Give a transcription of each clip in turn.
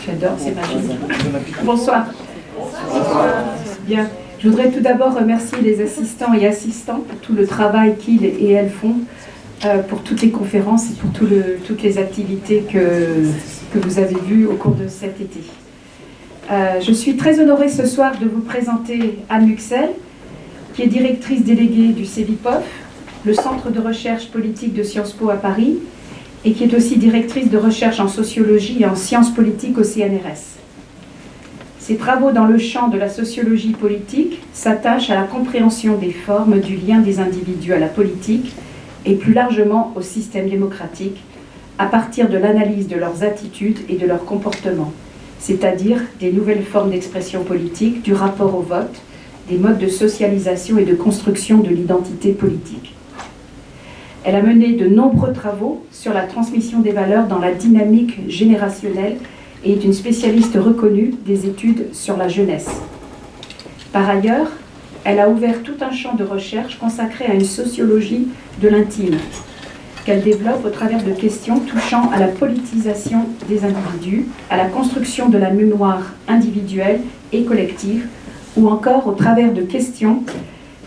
J'adore, c'est magique. Bonsoir. Bien. Je voudrais tout d'abord remercier les assistants et assistantes pour tout le travail qu'ils et elles font pour toutes les conférences et pour toutes les activités que vous avez vues au cours de cet été. Je suis très honorée ce soir de vous présenter Anne Muxel, qui est directrice déléguée du CEVIPOF, le Centre de recherche politique de Sciences Po à Paris, et qui est aussi directrice de recherche en sociologie et en sciences politiques au CNRS. Ses travaux dans le champ de la sociologie politique s'attachent à la compréhension des formes du lien des individus à la politique et plus largement au système démocratique, à partir de l'analyse de leurs attitudes et de leurs comportements, c'est-à-dire des nouvelles formes d'expression politique, du rapport au vote, des modes de socialisation et de construction de l'identité politique. Elle a mené de nombreux travaux sur la transmission des valeurs dans la dynamique générationnelle et est une spécialiste reconnue des études sur la jeunesse. Par ailleurs, elle a ouvert tout un champ de recherche consacré à une sociologie de l'intime, qu'elle développe au travers de questions touchant à la politisation des individus, à la construction de la mémoire individuelle et collective, ou encore au travers de questions,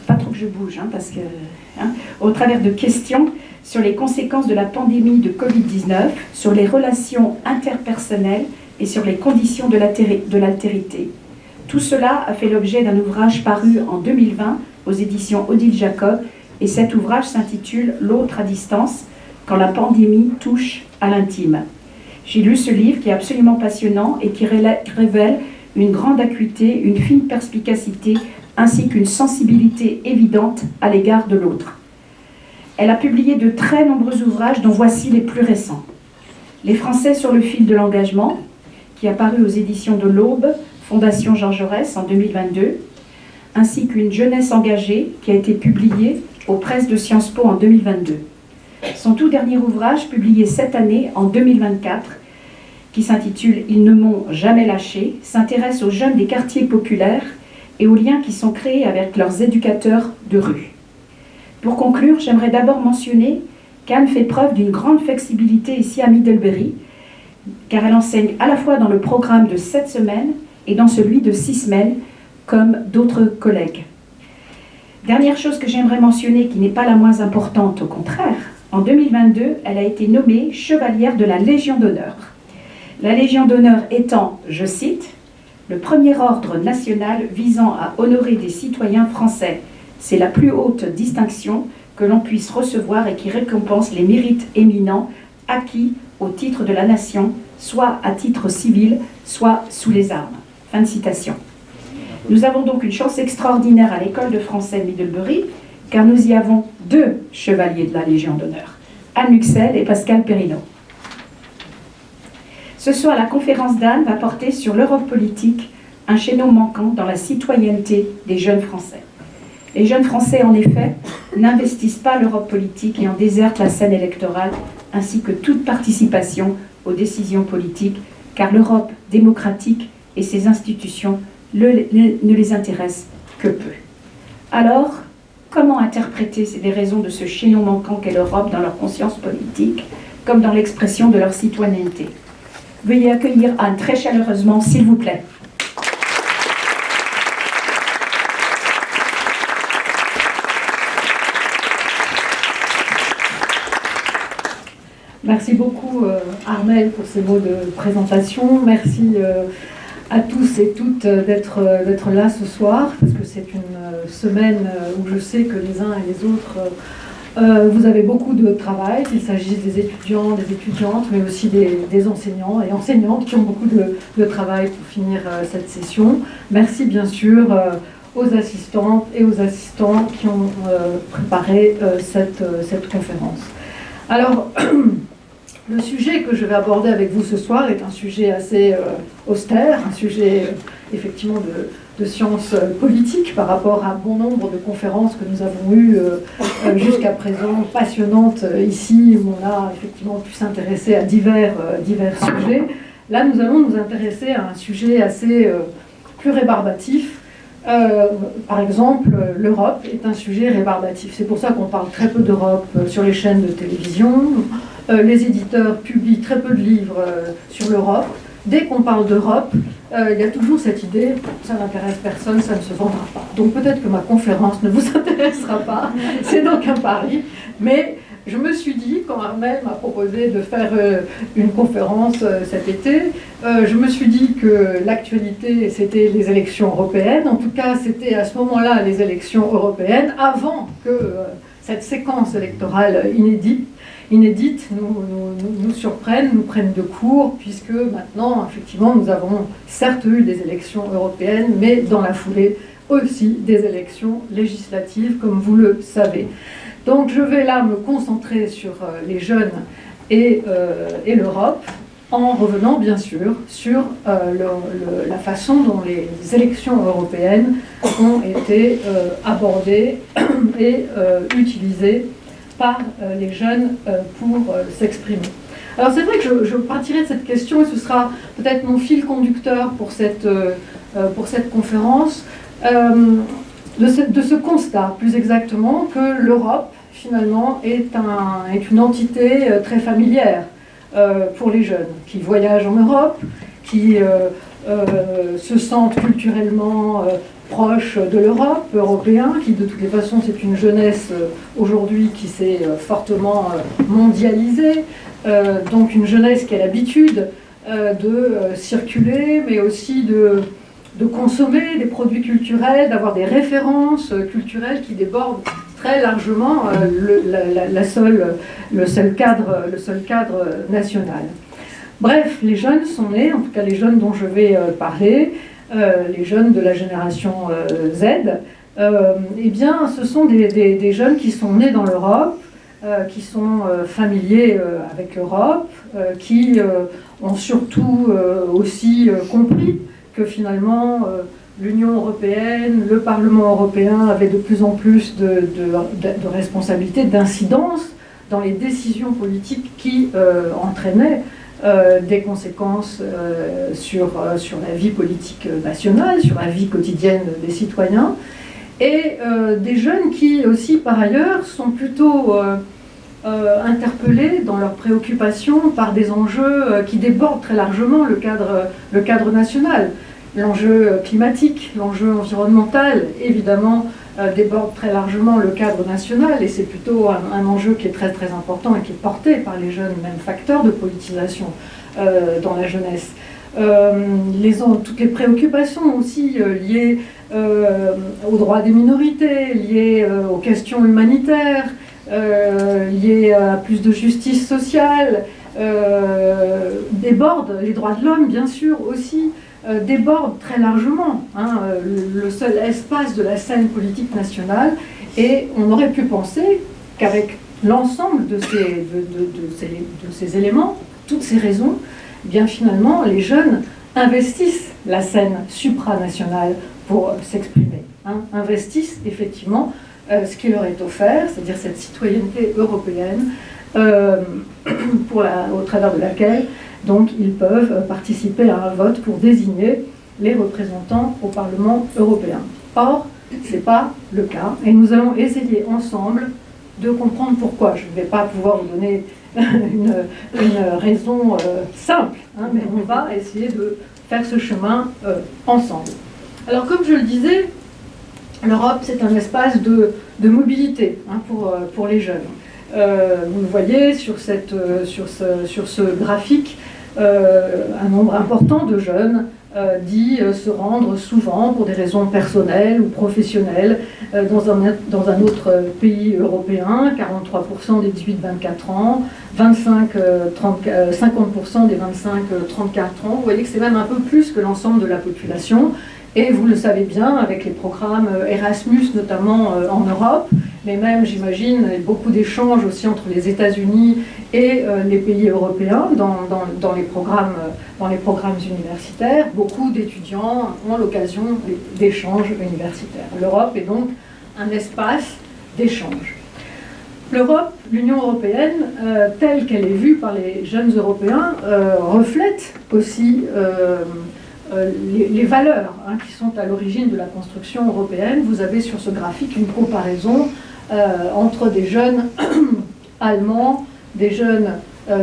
pas trop que je bouge, au travers de questions sur les conséquences de la pandémie de Covid-19, sur les relations interpersonnelles et sur les conditions de l'altérité. Tout cela a fait l'objet d'un ouvrage paru en 2020 aux éditions Odile Jacob, et cet ouvrage s'intitule « L'autre à distance, quand la pandémie touche à l'intime ». J'ai lu ce livre qui est absolument passionnant et qui révèle une grande acuité, une fine perspicacité, ainsi qu'une sensibilité évidente à l'égard de l'autre. Elle a publié de très nombreux ouvrages, dont voici les plus récents. Les Français sur le fil de l'engagement, qui est paru aux éditions de l'Aube, Fondation Jean Jaurès en 2022, ainsi qu'une Jeunesse engagée, qui a été publiée aux presses de Sciences Po en 2022. Son tout dernier ouvrage, publié cette année, en 2024, qui s'intitule « Ils ne m'ont jamais lâché », s'intéresse aux jeunes des quartiers populaires et aux liens qui sont créés avec leurs éducateurs de rue. Pour conclure, j'aimerais d'abord mentionner qu'Anne fait preuve d'une grande flexibilité ici à Middlebury, car elle enseigne à la fois dans le programme de 7 semaines et dans celui de 6 semaines, comme d'autres collègues. Dernière chose que j'aimerais mentionner, qui n'est pas la moins importante, au contraire, en 2022, elle a été nommée chevalière de la Légion d'honneur. La Légion d'honneur étant, je cite, « le premier ordre national visant à honorer des citoyens français. C'est la plus haute distinction que l'on puisse recevoir et qui récompense les mérites éminents acquis au titre de la nation, soit à titre civil, soit sous les armes. » Fin de citation. Nous avons donc une chance extraordinaire à l'école de français Middlebury, car nous y avons 2 chevaliers de la Légion d'honneur, Anne Muxel et Pascal Perrineau. Ce soir, la conférence d'Anne va porter sur l'Europe politique, un chaînon manquant dans la citoyenneté des jeunes Français. Les jeunes Français, en effet, n'investissent pas l'Europe politique et en désertent la scène électorale, ainsi que toute participation aux décisions politiques, car l'Europe démocratique et ses institutions ne les intéressent que peu. Alors, comment interpréter les raisons de ce chaînon manquant qu'est l'Europe dans leur conscience politique, comme dans l'expression de leur citoyenneté? Veuillez accueillir Anne très chaleureusement, s'il vous plaît. Merci beaucoup Armelle pour ces mots de présentation. Merci à tous et toutes d'être là ce soir, parce que c'est une semaine où je sais que les uns et les autres, vous avez beaucoup de travail, qu'il s'agisse des étudiants, des étudiantes, mais aussi des enseignants et enseignantes qui ont beaucoup de travail pour finir cette session. Merci bien sûr aux assistantes et aux assistants qui ont préparé cette conférence. Alors, le sujet que je vais aborder avec vous ce soir est un sujet assez austère, un sujet effectivement de sciences politiques par rapport à un bon nombre de conférences que nous avons eues jusqu'à présent, passionnantes ici, où on a effectivement pu s'intéresser à divers sujets. Là, nous allons nous intéresser à un sujet assez plus rébarbatif, Par exemple, l'Europe est un sujet rébarbatif. C'est pour ça qu'on parle très peu d'Europe sur les chaînes de télévision. Les éditeurs publient très peu de livres sur l'Europe. Dès qu'on parle d'Europe, il y a toujours cette idée, ça n'intéresse personne, ça ne se vendra pas. Donc peut-être que ma conférence ne vous intéressera pas, c'est donc un pari. Mais je me suis dit, quand Armel m'a proposé de faire une conférence cet été, je me suis dit que l'actualité, c'était les élections européennes. En tout cas, c'était à ce moment-là les élections européennes, avant que cette séquence électorale inédite nous surprenne, nous prenne de court, puisque maintenant, effectivement, nous avons certes eu des élections européennes, mais dans la foulée aussi des élections législatives, comme vous le savez. Donc je vais là me concentrer sur les jeunes et l'Europe, en revenant bien sûr sur la façon dont les élections européennes ont été abordées et utilisées par les jeunes pour s'exprimer. Alors c'est vrai que je partirai de cette question, et ce sera peut-être mon fil conducteur pour cette conférence, de ce constat, plus exactement, que l'Europe, finalement, est une entité très familière pour les jeunes, qui voyagent en Europe, qui se sentent culturellement proches de l'Europe, européens, qui de toutes les façons, c'est une jeunesse aujourd'hui qui s'est fortement mondialisée, donc une jeunesse qui a l'habitude de circuler, mais aussi de consommer des produits culturels, d'avoir des références culturelles qui débordent très largement le seul cadre national. Bref, les jeunes sont nés, en tout cas les jeunes dont je vais parler, les jeunes de la génération Z, eh bien ce sont des jeunes qui sont nés dans l'Europe, qui sont familiers avec l'Europe, qui ont surtout aussi compris que finalement l'Union européenne, le Parlement européen avaient de plus en plus de responsabilités, d'incidence dans les décisions politiques qui entraînaient des conséquences sur la vie politique nationale, sur la vie quotidienne des citoyens, et des jeunes qui aussi par ailleurs sont plutôt interpellés dans leurs préoccupations par des enjeux qui débordent très largement le cadre national. L'enjeu climatique, l'enjeu environnemental, évidemment, déborde très largement le cadre national, et c'est plutôt un enjeu qui est très très important et qui est porté par les jeunes, même facteur de politisation dans la jeunesse. Toutes les préoccupations aussi liées aux droits des minorités, liées aux questions humanitaires, liées à plus de justice sociale, débordent les droits de l'homme, bien sûr, aussi, déborde très largement le seul espace de la scène politique nationale, et on aurait pu penser qu'avec l'ensemble de ces éléments, toutes ces raisons, eh bien finalement les jeunes investissent la scène supranationale pour s'exprimer, investissent effectivement ce qui leur est offert, c'est-à-dire cette citoyenneté européenne au travers de laquelle donc ils peuvent participer à un vote pour désigner les représentants au Parlement européen. Or, ce n'est pas le cas, et nous allons essayer ensemble de comprendre pourquoi. Je ne vais pas pouvoir vous donner une raison simple, mais on va essayer de faire ce chemin ensemble. Alors, comme je le disais, l'Europe, c'est un espace de mobilité pour les jeunes. Vous le voyez sur ce graphique, un nombre important de jeunes dit se rendre souvent pour des raisons personnelles ou professionnelles dans un autre pays européen, 43% des 18-24 ans, 50% des 25-34 ans. Vous voyez que c'est même un peu plus que l'ensemble de la population. Et vous le savez bien, avec les programmes Erasmus, notamment en Europe, mais même, j'imagine, beaucoup d'échanges aussi entre les États-Unis et les pays européens dans les programmes universitaires. Beaucoup d'étudiants ont l'occasion d'échanges universitaires. L'Europe est donc un espace d'échange. L'Europe, l'Union européenne, telle qu'elle est vue par les jeunes Européens, reflète aussi les valeurs qui sont à l'origine de la construction européenne. Vous avez sur ce graphique une comparaison entre des jeunes allemands, des jeunes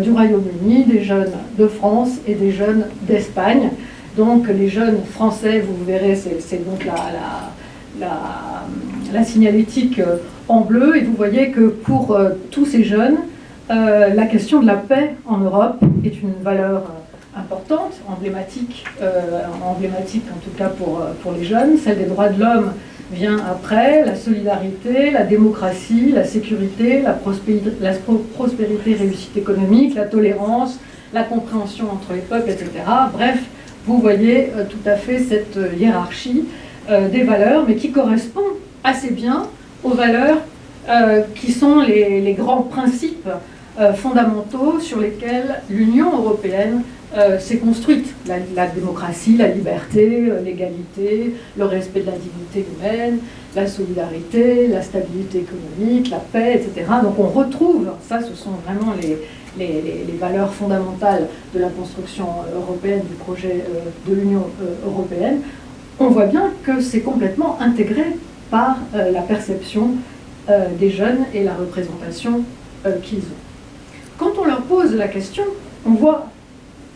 du Royaume-Uni, des jeunes de France et des jeunes d'Espagne. Donc les jeunes français, vous verrez, c'est donc la signalétique en bleu, et vous voyez que pour tous ces jeunes, la question de la paix en Europe est une valeur importante, emblématique en tout cas pour les jeunes. Celle des droits de l'homme vient après, la solidarité, la démocratie, la sécurité, la prospérité, réussite économique, la tolérance, la compréhension entre les peuples, etc. Bref, vous voyez tout à fait cette hiérarchie des valeurs, mais qui correspond assez bien aux valeurs qui sont les grands principes fondamentaux sur lesquels l'Union européenne s'est construite. La démocratie, la liberté, l'égalité, le respect de la dignité humaine, la solidarité, la stabilité économique, la paix, etc. Donc on retrouve, ça ce sont vraiment les valeurs fondamentales de la construction européenne, du projet de l'Union européenne. On voit bien que c'est complètement intégré par la perception des jeunes et la représentation qu'ils ont. Quand on leur pose la question, on voit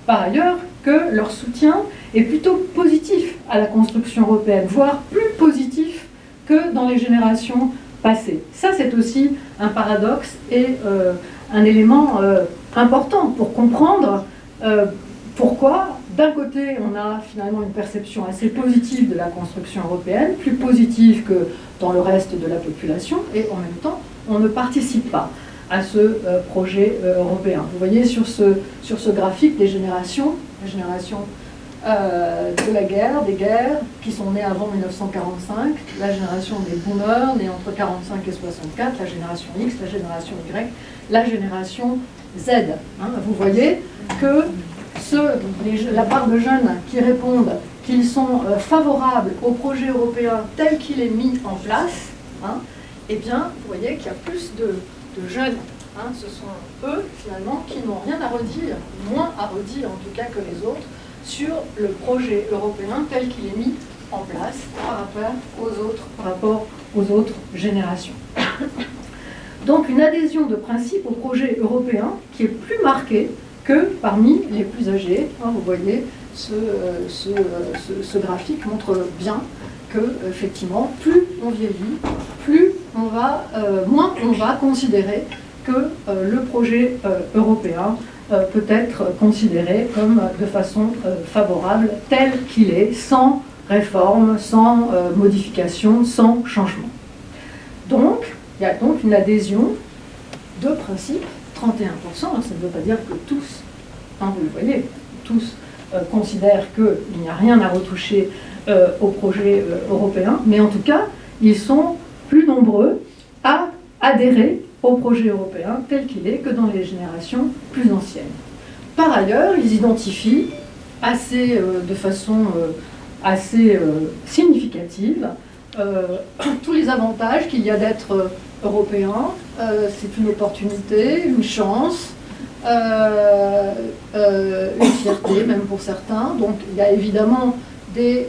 par ailleurs que leur soutien est plutôt positif à la construction européenne, voire plus positif que dans les générations passées. Ça, c'est aussi un paradoxe et un élément important pour comprendre pourquoi, d'un côté, on a finalement une perception assez positive de la construction européenne, plus positive que dans le reste de la population, et en même temps, on ne participe pas à ce projet européen. Vous voyez sur ce graphique des générations, la génération de la guerre, des guerres, qui sont nées avant 1945, la génération des boomers, nés entre 45 et 64, la génération X, la génération Y, la génération Z. Vous voyez que la part de jeunes qui répondent qu'ils sont favorables au projet européen tel qu'il est mis en place, eh bien, vous voyez qu'il y a plus de jeunes, ce sont eux, finalement, qui n'ont rien à redire, moins à redire en tout cas que les autres, sur le projet européen tel qu'il est mis en place par rapport aux autres générations. Donc une adhésion de principe au projet européen qui est plus marquée que parmi les plus âgés. Vous voyez, ce graphique montre bien que, effectivement, plus on vieillit, moins on va considérer que le projet européen peut être considéré comme de façon favorable, tel qu'il est, sans réforme, sans modification, sans changement. Donc, il y a donc une adhésion de principe, 31%, ça ne veut pas dire que tous, vous le voyez, tous considèrent qu'il n'y a rien à retoucher au projet européen, mais en tout cas, ils sont plus nombreux à adhérer au projet européen tel qu'il est que dans les générations plus anciennes. Par ailleurs, ils identifient de façon assez significative tous les avantages qu'il y a d'être européen. C'est une opportunité, une chance, une fierté même pour certains. Donc il y a évidemment des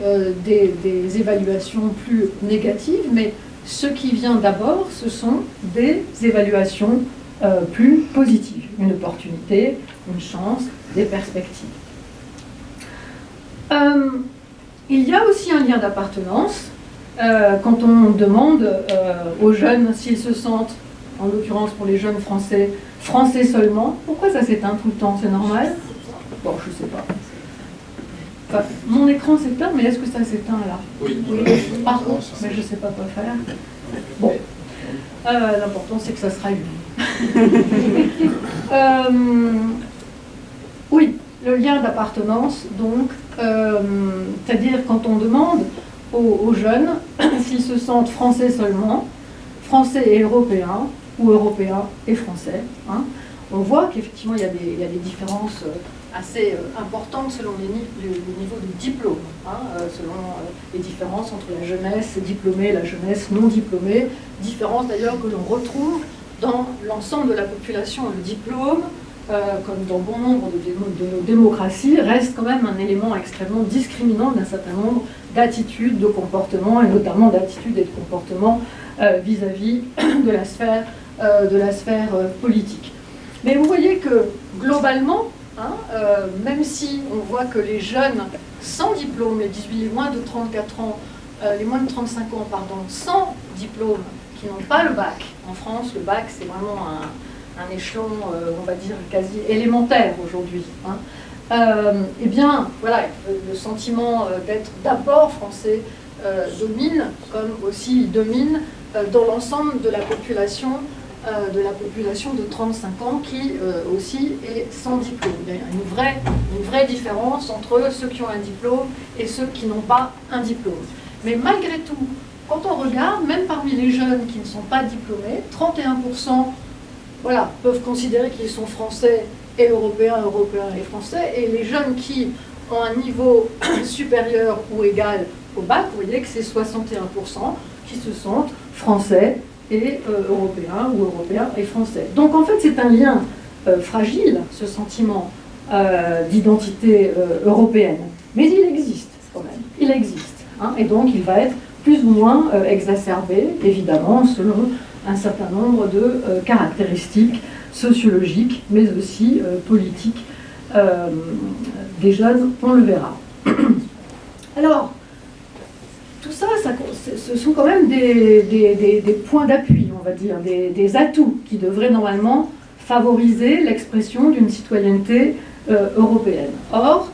évaluations plus négatives, mais ce qui vient d'abord, ce sont des évaluations plus positives. Une opportunité, une chance, des perspectives. Il y a aussi un lien d'appartenance. Quand on demande aux jeunes s'ils se sentent, en l'occurrence pour les jeunes français, français seulement, pourquoi ça s'éteint tout le temps? C'est normal? Bon, je ne sais pas. Enfin, mon écran s'éteint, mais est-ce que ça s'éteint là? Oui. Par contre, mais je ne sais pas quoi faire. Bon. L'important, c'est que ça se rallume. Oui, le lien d'appartenance, donc, c'est-à-dire quand on demande aux jeunes s'ils se sentent français seulement, français et européens, ou européens et français, on voit qu'effectivement il y a des différences assez importantes selon le niveau de diplôme, selon les différences entre la jeunesse diplômée et la jeunesse non diplômée, différences d'ailleurs que l'on retrouve dans l'ensemble de la population. Le diplôme comme dans bon nombre de nos démocraties, reste quand même un élément extrêmement discriminant d'un certain nombre d'attitudes, de comportements, et notamment d'attitudes et de comportements vis-à-vis de la sphère politique. Mais vous voyez que globalement, même si on voit que les jeunes sans diplôme, les moins de 34 ans, les moins de 35 ans, pardon, sans diplôme, qui n'ont pas le bac. En France, le bac, c'est vraiment un échelon, on va dire, quasi élémentaire aujourd'hui. Eh bien, voilà, le sentiment d'être d'abord français domine, comme aussi il domine dans l'ensemble de la population de 35 ans qui aussi est sans diplôme. Il y a une vraie différence entre ceux qui ont un diplôme et ceux qui n'ont pas un diplôme. Mais malgré tout, quand on regarde, même parmi les jeunes qui ne sont pas diplômés, 31% peuvent considérer qu'ils sont français et européens et français, et les jeunes qui ont un niveau supérieur ou égal au bac, vous voyez que c'est 61% qui se sentent français et européens ou européens et français. Donc en fait c'est un lien fragile, ce sentiment d'identité européenne, mais il existe quand même, il existe, et donc il va être plus ou moins exacerbé, évidemment, selon un certain nombre de caractéristiques sociologiques, mais aussi politiques des jeunes, on le verra. Alors, tout ça, ce sont quand même des points d'appui, on va dire, des atouts qui devraient normalement favoriser l'expression d'une citoyenneté européenne. Or,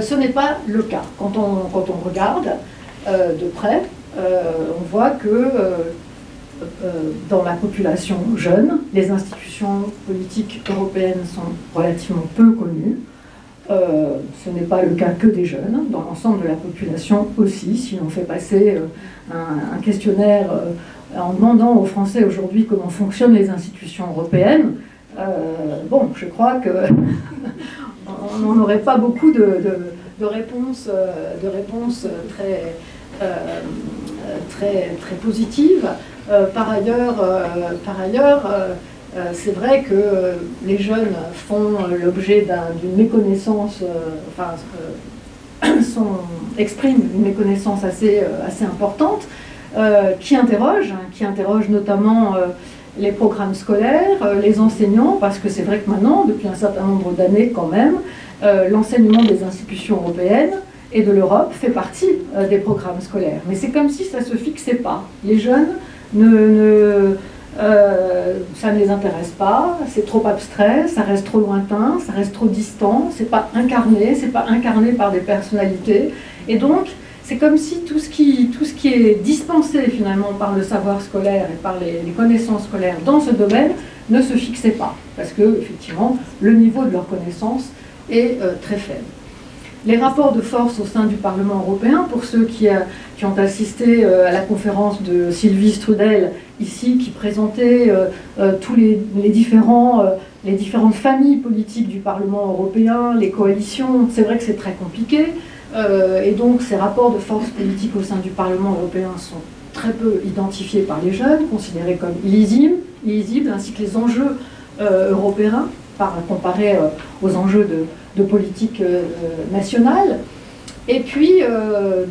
ce n'est pas le cas. Quand on regarde de près, on voit que dans la population jeune, les institutions politiques européennes sont relativement peu connues. Ce n'est pas le cas que des jeunes, dans l'ensemble de la population aussi. Si on fait passer un questionnaire en demandant aux Français aujourd'hui comment fonctionnent les institutions européennes, je crois qu'on n'aurait pas beaucoup de réponses très positives. Par ailleurs, c'est vrai que les jeunes font l'objet d'une méconnaissance, expriment une méconnaissance assez importante, qui interroge notamment les programmes scolaires, les enseignants, parce que c'est vrai que maintenant, depuis un certain nombre d'années quand même, l'enseignement des institutions européennes et de l'Europe fait partie des programmes scolaires. Mais c'est comme si ça ne se fixait pas. Les jeunes, ça ne les intéresse pas, c'est trop abstrait, ça reste trop lointain, ça reste trop distant, c'est pas incarné par des personnalités. Et donc, c'est comme si tout ce qui est dispensé finalement par le savoir scolaire et par les connaissances scolaires dans ce domaine ne se fixait pas. Parce que, effectivement, le niveau de leur connaissance est très faible. Les rapports de force au sein du Parlement européen, pour ceux qui ont assisté à la conférence de Sylvie Strudel, ici, qui présentait tous les différentes familles politiques du Parlement européen, les coalitions, c'est vrai que c'est très compliqué, et donc ces rapports de force politique au sein du Parlement européen sont très peu identifiés par les jeunes, considérés comme illisibles, ainsi que les enjeux européens, comparés aux enjeux de politique nationale. Et puis,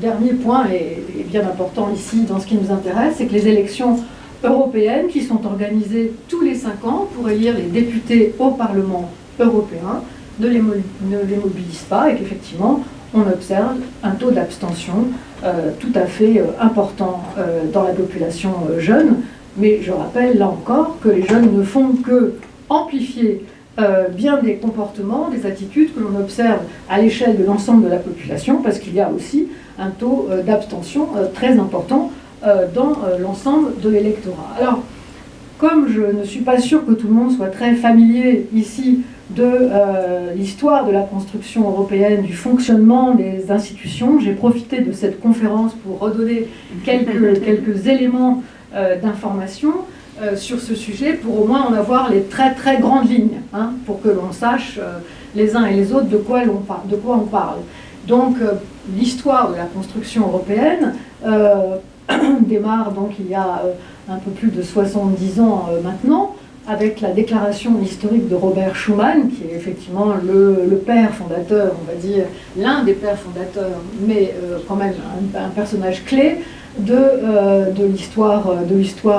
dernier point, et bien important ici dans ce qui nous intéresse, c'est que les élections européennes qui sont organisées tous les 5 ans pour élire les députés au Parlement européen ne les mobilisent pas et qu'effectivement on observe un taux d'abstention tout à fait important dans la population jeune. Mais je rappelle là encore que les jeunes ne font que amplifier bien des comportements, des attitudes que l'on observe à l'échelle de l'ensemble de la population, parce qu'il y a aussi un taux d'abstention très important dans l'ensemble de l'électorat. Alors, comme je ne suis pas sûre que tout le monde soit très familier ici de l'histoire de la construction européenne, du fonctionnement des institutions, j'ai profité de cette conférence pour redonner quelques éléments d'information sur ce sujet, pour au moins en avoir les très très grandes lignes, pour que l'on sache les uns et les autres de quoi on parle. Donc l'histoire de la construction européenne démarre donc il y a un peu plus de 70 ans maintenant, avec la déclaration historique de Robert Schuman, qui est effectivement le père fondateur, on va dire, l'un des pères fondateurs, mais quand même un personnage clé de l'histoire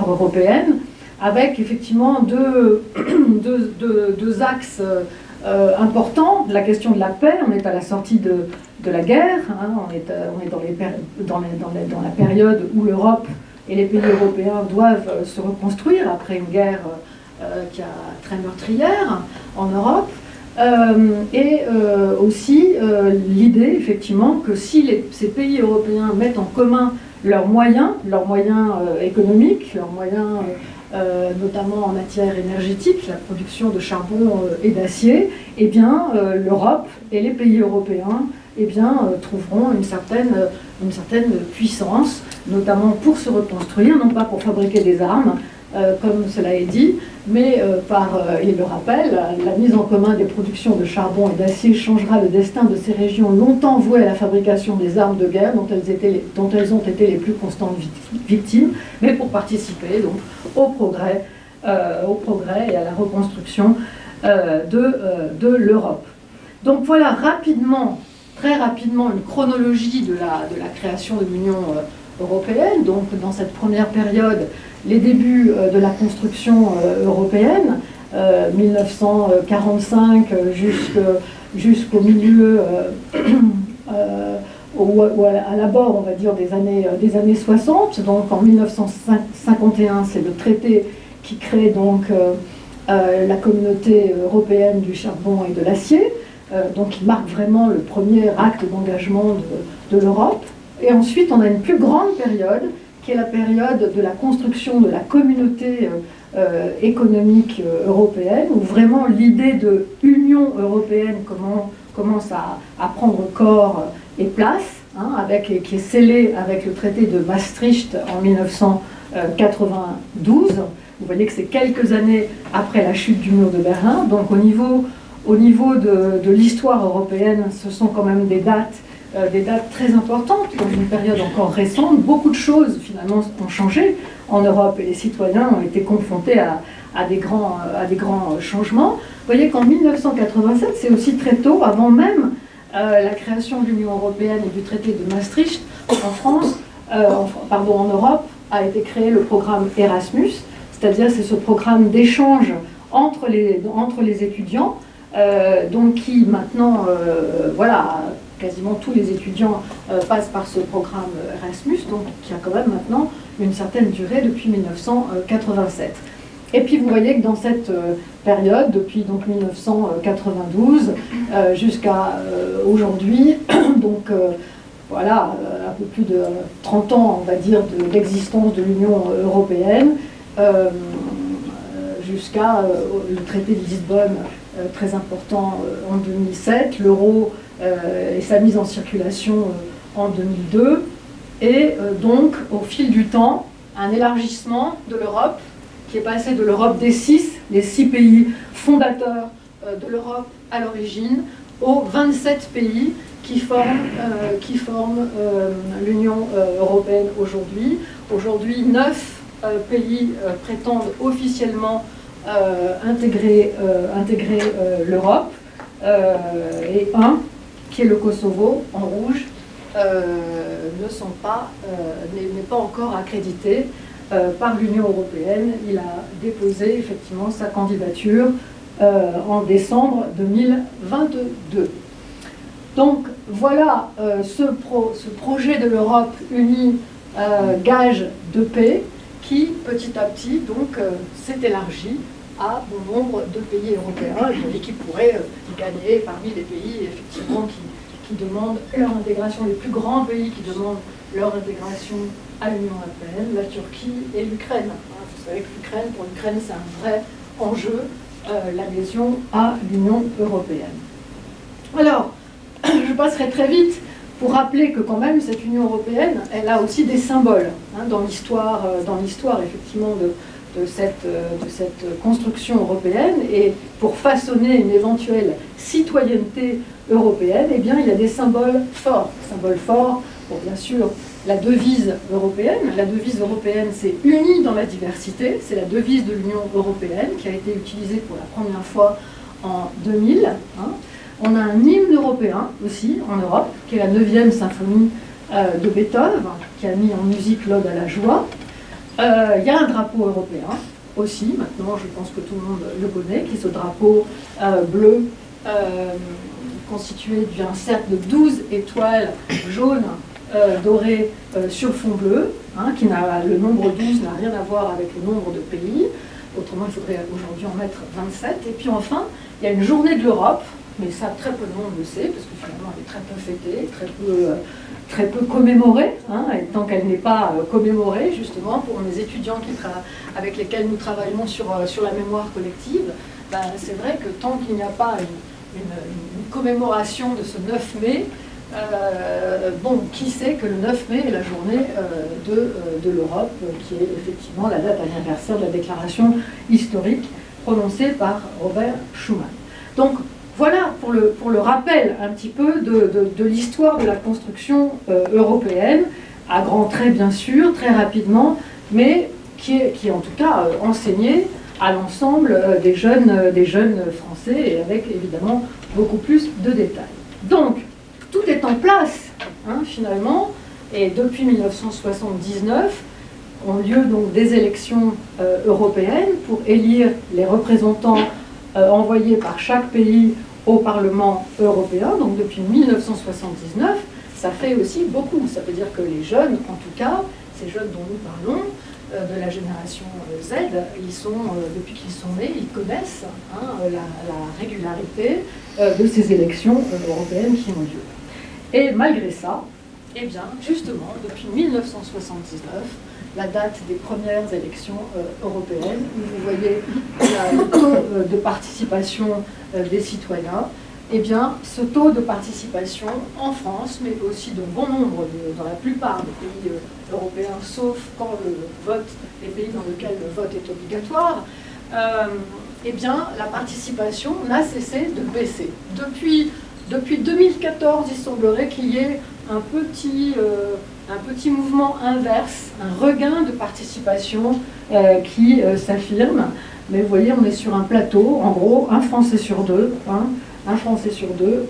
européenne, avec effectivement deux axes importants. La question de la paix, on est à la sortie de la guerre, hein, on est dans la période où l'Europe et les pays européens doivent se reconstruire après une guerre qui a très meurtrière en Europe. Et aussi l'idée effectivement que si ces pays européens mettent en commun leurs moyens économiques, leurs moyens notamment en matière énergétique, la production de charbon et d'acier, eh bien l'Europe et les pays européens trouveront une certaine puissance, notamment pour se reconstruire, non pas pour fabriquer des armes, comme cela est dit, mais il le rappelle, la mise en commun des productions de charbon et d'acier changera le destin de ces régions longtemps vouées à la fabrication des armes de guerre dont elles ont été les plus constantes victimes, mais pour participer donc au progrès et à la reconstruction de l'Europe. Donc voilà très rapidement, une chronologie de la création de l'Union européenne. Donc dans cette première période, les débuts de la construction européenne, 1945 jusqu'au milieu, ou à l'abord, on va dire, des années 60. Donc en 1951, c'est le traité qui crée donc la communauté européenne du charbon et de l'acier, donc qui marque vraiment le premier acte d'engagement de l'Europe. Et ensuite, on a une plus grande période, qui est la période de la construction de la communauté économique européenne, où vraiment l'idée de Union européenne commence à prendre corps et place, hein, qui est scellée avec le traité de Maastricht en 1992. Vous voyez que c'est quelques années après la chute du mur de Berlin. Donc au niveau de l'histoire européenne, ce sont quand même des dates très importantes, dans une période encore récente. Beaucoup de choses, finalement, ont changé en Europe et les citoyens ont été confrontés à des grands changements. Vous voyez qu'en 1987, c'est aussi très tôt, avant même la création de l'Union européenne et du traité de Maastricht, en Europe, a été créé le programme Erasmus, c'est-à-dire c'est ce programme d'échange entre les étudiants, donc qui maintenant, quasiment tous les étudiants passent par ce programme Erasmus, donc qui a quand même maintenant une certaine durée depuis 1987. Et puis vous voyez que dans cette période, depuis donc 1992 jusqu'à aujourd'hui, donc un peu plus de 30 ans, on va dire, d'existence de l'Union européenne, jusqu'à le traité de Lisbonne, très important en 2007, l'euro et sa mise en circulation en 2002, et donc au fil du temps, un élargissement de l'Europe qui est passé de l'Europe les 6 pays fondateurs de l'Europe à l'origine, aux 27 pays qui forment l'Union européenne aujourd'hui. Aujourd'hui, 9 pays prétendent officiellement intégrer l'Europe, et un, qui est le Kosovo, en rouge, n'est pas encore accrédité par l'Union européenne. Il a déposé effectivement sa candidature en décembre 2022. Donc voilà ce projet de l'Europe unie, gage de paix, qui petit à petit donc s'est élargi à bon nombre de pays européens, et qui pourraient gagner parmi les pays effectivement qui demandent leur intégration, les plus grands pays qui demandent leur intégration à l'Union européenne, la Turquie et l'Ukraine. Vous savez que pour l'Ukraine, c'est un vrai enjeu, l'adhésion à l'Union européenne. Alors, je passerai très vite pour rappeler que quand même cette Union européenne, elle a aussi des symboles dans l'histoire effectivement de cette construction européenne, et pour façonner une éventuelle citoyenneté européenne, eh bien, il y a des symboles forts. Symboles forts pour bien sûr la devise européenne. La devise européenne, c'est « Unis dans la diversité ». C'est la devise de l'Union européenne qui a été utilisée pour la première fois en 2000. On a un hymne européen aussi en Europe, qui est la 9e symphonie de Beethoven, qui a mis en musique l'Ode à la joie. Il y a un drapeau européen aussi, maintenant je pense que tout le monde le connaît, qui est ce drapeau bleu constitué d'un cercle de 12 étoiles jaunes dorées sur fond bleu, qui le nombre 12 n'a rien à voir avec le nombre de pays, autrement il faudrait aujourd'hui en mettre 27. Et puis enfin, il y a une journée de l'Europe, mais ça très peu de monde le sait, parce que finalement elle est très peu fêtée, très peu commémorée, et tant qu'elle n'est pas commémorée, justement, pour mes étudiants avec lesquels nous travaillons sur la mémoire collective, c'est vrai que tant qu'il n'y a pas une commémoration de ce 9 mai, qui sait que le 9 mai est la journée de l'Europe, qui est effectivement la date anniversaire de la déclaration historique prononcée par Robert Schuman. Donc, voilà pour le rappel un petit peu de l'histoire de la construction européenne, à grands traits bien sûr, très rapidement, mais qui est en tout cas enseignée à l'ensemble des jeunes Français, et avec évidemment beaucoup plus de détails. Donc, tout est en place, finalement, et depuis 1979, ont lieu donc des élections européennes pour élire les représentants envoyés par chaque pays au Parlement européen. Donc depuis 1979, ça fait aussi beaucoup. Ça veut dire que les jeunes, en tout cas, ces jeunes dont nous parlons, de la génération Z, depuis qu'ils sont nés, ils connaissent la régularité de ces élections européennes qui ont lieu. Et malgré ça, eh bien, justement, depuis 1979, la date des premières élections européennes, où vous voyez le taux de participation des citoyens, eh bien, ce taux de participation en France, mais aussi de bon nombre, dans la plupart des pays européens, sauf quand les pays dans lesquels le vote est obligatoire, eh bien, la participation n'a cessé de baisser. Depuis 2014, il semblerait qu'il y ait un petit mouvement inverse, un regain de participation qui s'affirme. Mais vous voyez, on est sur un plateau. En gros, un Français sur deux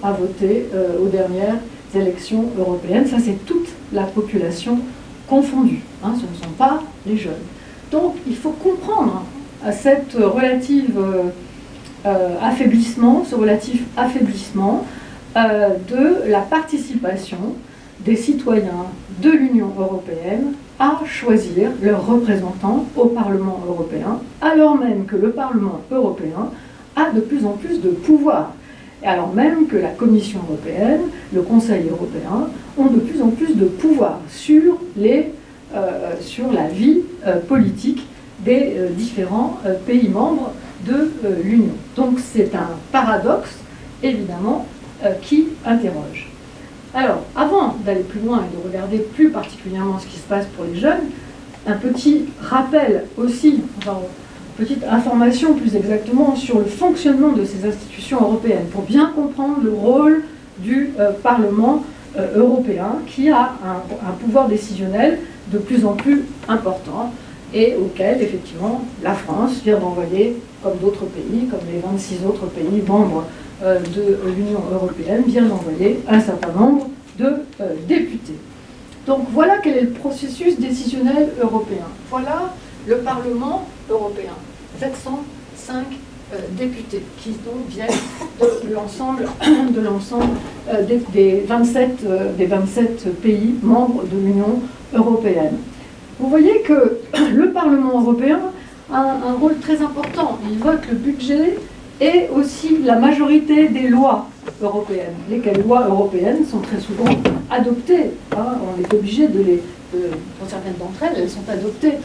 a voté aux dernières élections européennes. Ça, c'est toute la population confondue. Ce ne sont pas les jeunes. Donc, il faut comprendre ce relatif affaiblissement de la participation des citoyens de l'Union européenne à choisir leurs représentants au Parlement européen, alors même que le Parlement européen a de plus en plus de pouvoir, et alors même que la Commission européenne, le Conseil européen ont de plus en plus de pouvoir sur la vie politique des différents pays membres de l'Union. Donc c'est un paradoxe, évidemment, qui interroge. Alors, avant d'aller plus loin et de regarder plus particulièrement ce qui se passe pour les jeunes, un petit rappel aussi, petite information plus exactement sur le fonctionnement de ces institutions européennes, pour bien comprendre le rôle du Parlement européen, qui a un pouvoir décisionnel de plus en plus important et auquel, effectivement, la France vient d'envoyer, comme d'autres pays, comme les 26 autres pays membres de l'Union européenne, vient d'envoyer un certain nombre de députés. Donc voilà quel est le processus décisionnel européen. Voilà le Parlement européen. 705 députés qui donc viennent de l'ensemble des 27 pays membres de l'Union européenne. Vous voyez que le Parlement européen a un rôle très important. Il vote le budget et aussi la majorité des lois européennes. Lesquelles lois européennes sont très souvent adoptées. On est obligé pour certaines d'entre elles, elles sont adoptées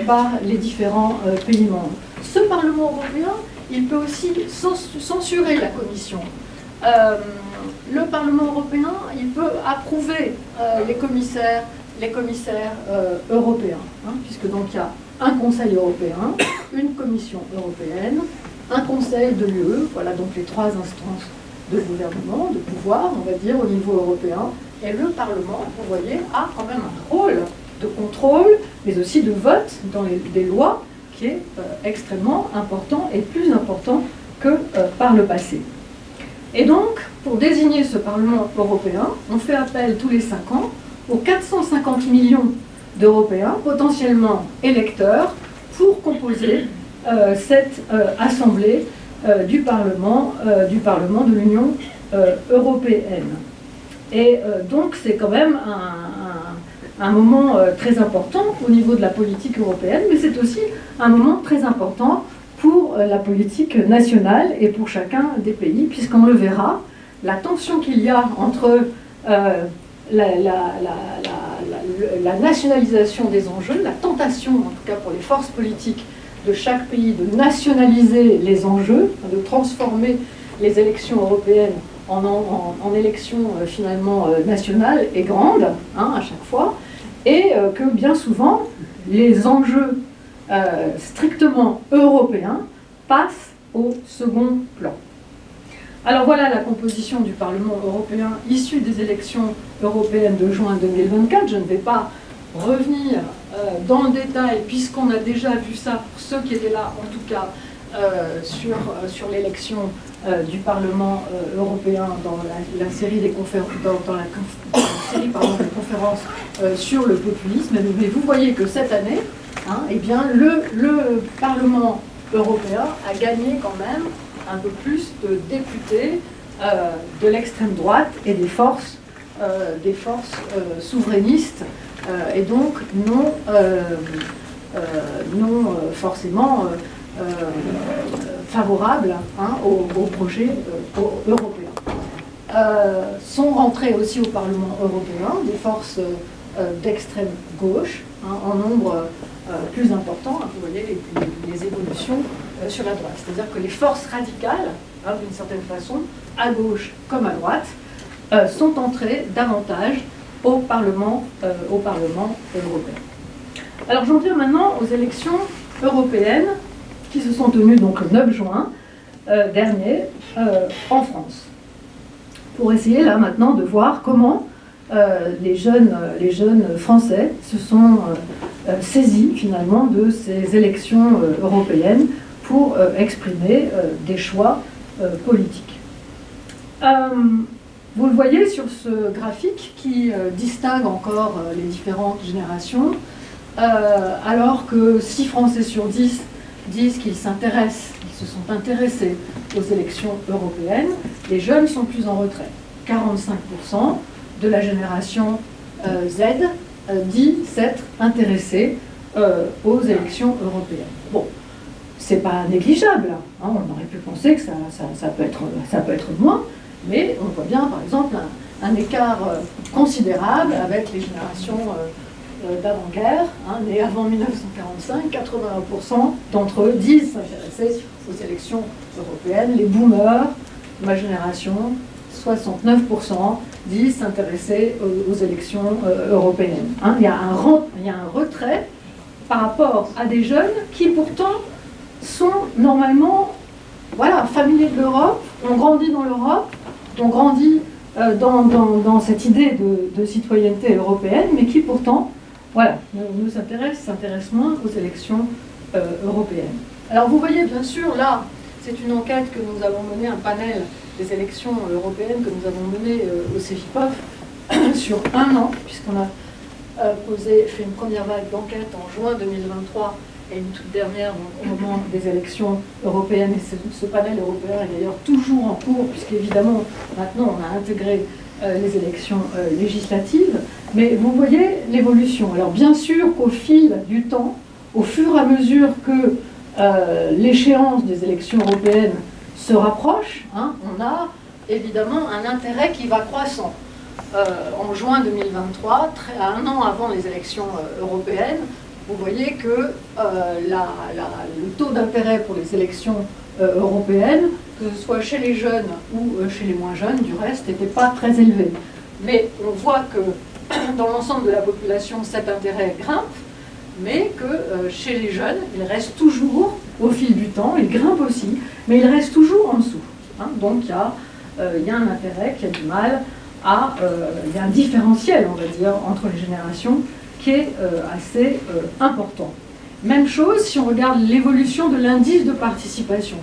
par les différents pays membres. Ce Parlement européen, il peut aussi censurer la Commission. Le Parlement européen, il peut approuver les commissaires européens, puisque donc il y a un Conseil européen, une Commission européenne, un Conseil de l'UE, voilà donc les trois instances de gouvernement, de pouvoir, on va dire, au niveau européen, Et le Parlement, vous voyez, a quand même un rôle de contrôle, mais aussi de vote dans des lois, qui est extrêmement important et plus important que par le passé. Et donc, pour désigner ce Parlement européen, on fait appel tous les 5 ans aux 450 millions d'Européens potentiellement électeurs pour composer cette assemblée du Parlement de l'Union européenne. Et donc c'est quand même un moment très important au niveau de la politique européenne, mais c'est aussi un moment très important pour la politique nationale et pour chacun des pays, puisqu'on le verra, la tension qu'il y a entre la nationalisation des enjeux, la tentation, en tout cas pour les forces politiques de chaque pays, de nationaliser les enjeux, de transformer les élections européennes en élections finalement nationales et grandes, à chaque fois, et que bien souvent, les enjeux strictement européens passent au second plan. Alors voilà la composition du Parlement européen issue des élections européennes de juin 2024. Je ne vais pas revenir dans le détail, puisqu'on a déjà vu ça, pour ceux qui étaient là en tout cas, sur l'élection du Parlement européen dans la série des conférences, des conférences sur le populisme. Mais vous voyez que cette année, eh bien, le Parlement européen a gagné quand même un peu plus de députés de l'extrême droite et des forces souverainistes et donc non forcément favorables au projet européen. Sont rentrées aussi au Parlement européen des forces d'extrême gauche, en nombre plus important. Vous voyez les évolutions sur la droite. C'est-à-dire que les forces radicales, d'une certaine façon, à gauche comme à droite, sont entrées davantage au Parlement européen. Alors j'en viens maintenant aux élections européennes qui se sont tenues donc le 9 juin dernier en France. Pour essayer là maintenant de voir comment les jeunes Français se sont saisis finalement de ces élections européennes pour exprimer des choix politiques. Vous le voyez sur ce graphique qui distingue encore les différentes générations, alors que 6 Français sur 10 disent qu'ils se sont intéressés aux élections européennes, les jeunes sont plus en retrait. 45% de la génération Z dit s'être intéressé aux élections européennes. Bon, c'est pas négligeable, on aurait pu penser que ça peut être moins, mais on voit bien par exemple un écart considérable avec les générations d'avant-guerre, nées avant 1945, 81% d'entre eux disent s'intéresser aux élections européennes. Les boomers, ma génération, 69% disent s'intéresser aux élections européennes. Il y a un retrait par rapport à des jeunes qui pourtant sont normalement familiers de l'Europe, ont grandi dans l'Europe, ont grandi dans cette idée de citoyenneté européenne, mais qui pourtant s'intéressent moins aux élections européennes. Alors vous voyez bien sûr là, c'est une enquête que nous avons menée, un panel des élections européennes que nous avons mené au CEVIPOF sur 1 an, puisqu'on a fait une première vague d'enquête en juin 2023 et une toute dernière au moment des élections européennes. Et ce panel européen est d'ailleurs toujours en cours, puisqu'évidemment maintenant on a intégré les élections législatives. Mais vous voyez l'évolution. Alors bien sûr qu'au fil du temps, au fur et à mesure que l'échéance des élections européennes se rapproche, on a évidemment un intérêt qui va croissant. En juin 2023, à 1 an avant les élections européennes, vous voyez que le taux d'intérêt pour les élections européennes, que ce soit chez les jeunes ou chez les moins jeunes, du reste, n'était pas très élevé. Mais on voit que dans l'ensemble de la population, cet intérêt grimpe, mais que chez les jeunes, il reste toujours, au fil du temps, il grimpe aussi, mais il reste toujours en dessous. Donc il y a un intérêt qui a du mal il y a un différentiel, on va dire, entre les générations qui est assez important. Même chose si on regarde l'évolution de l'indice de participation.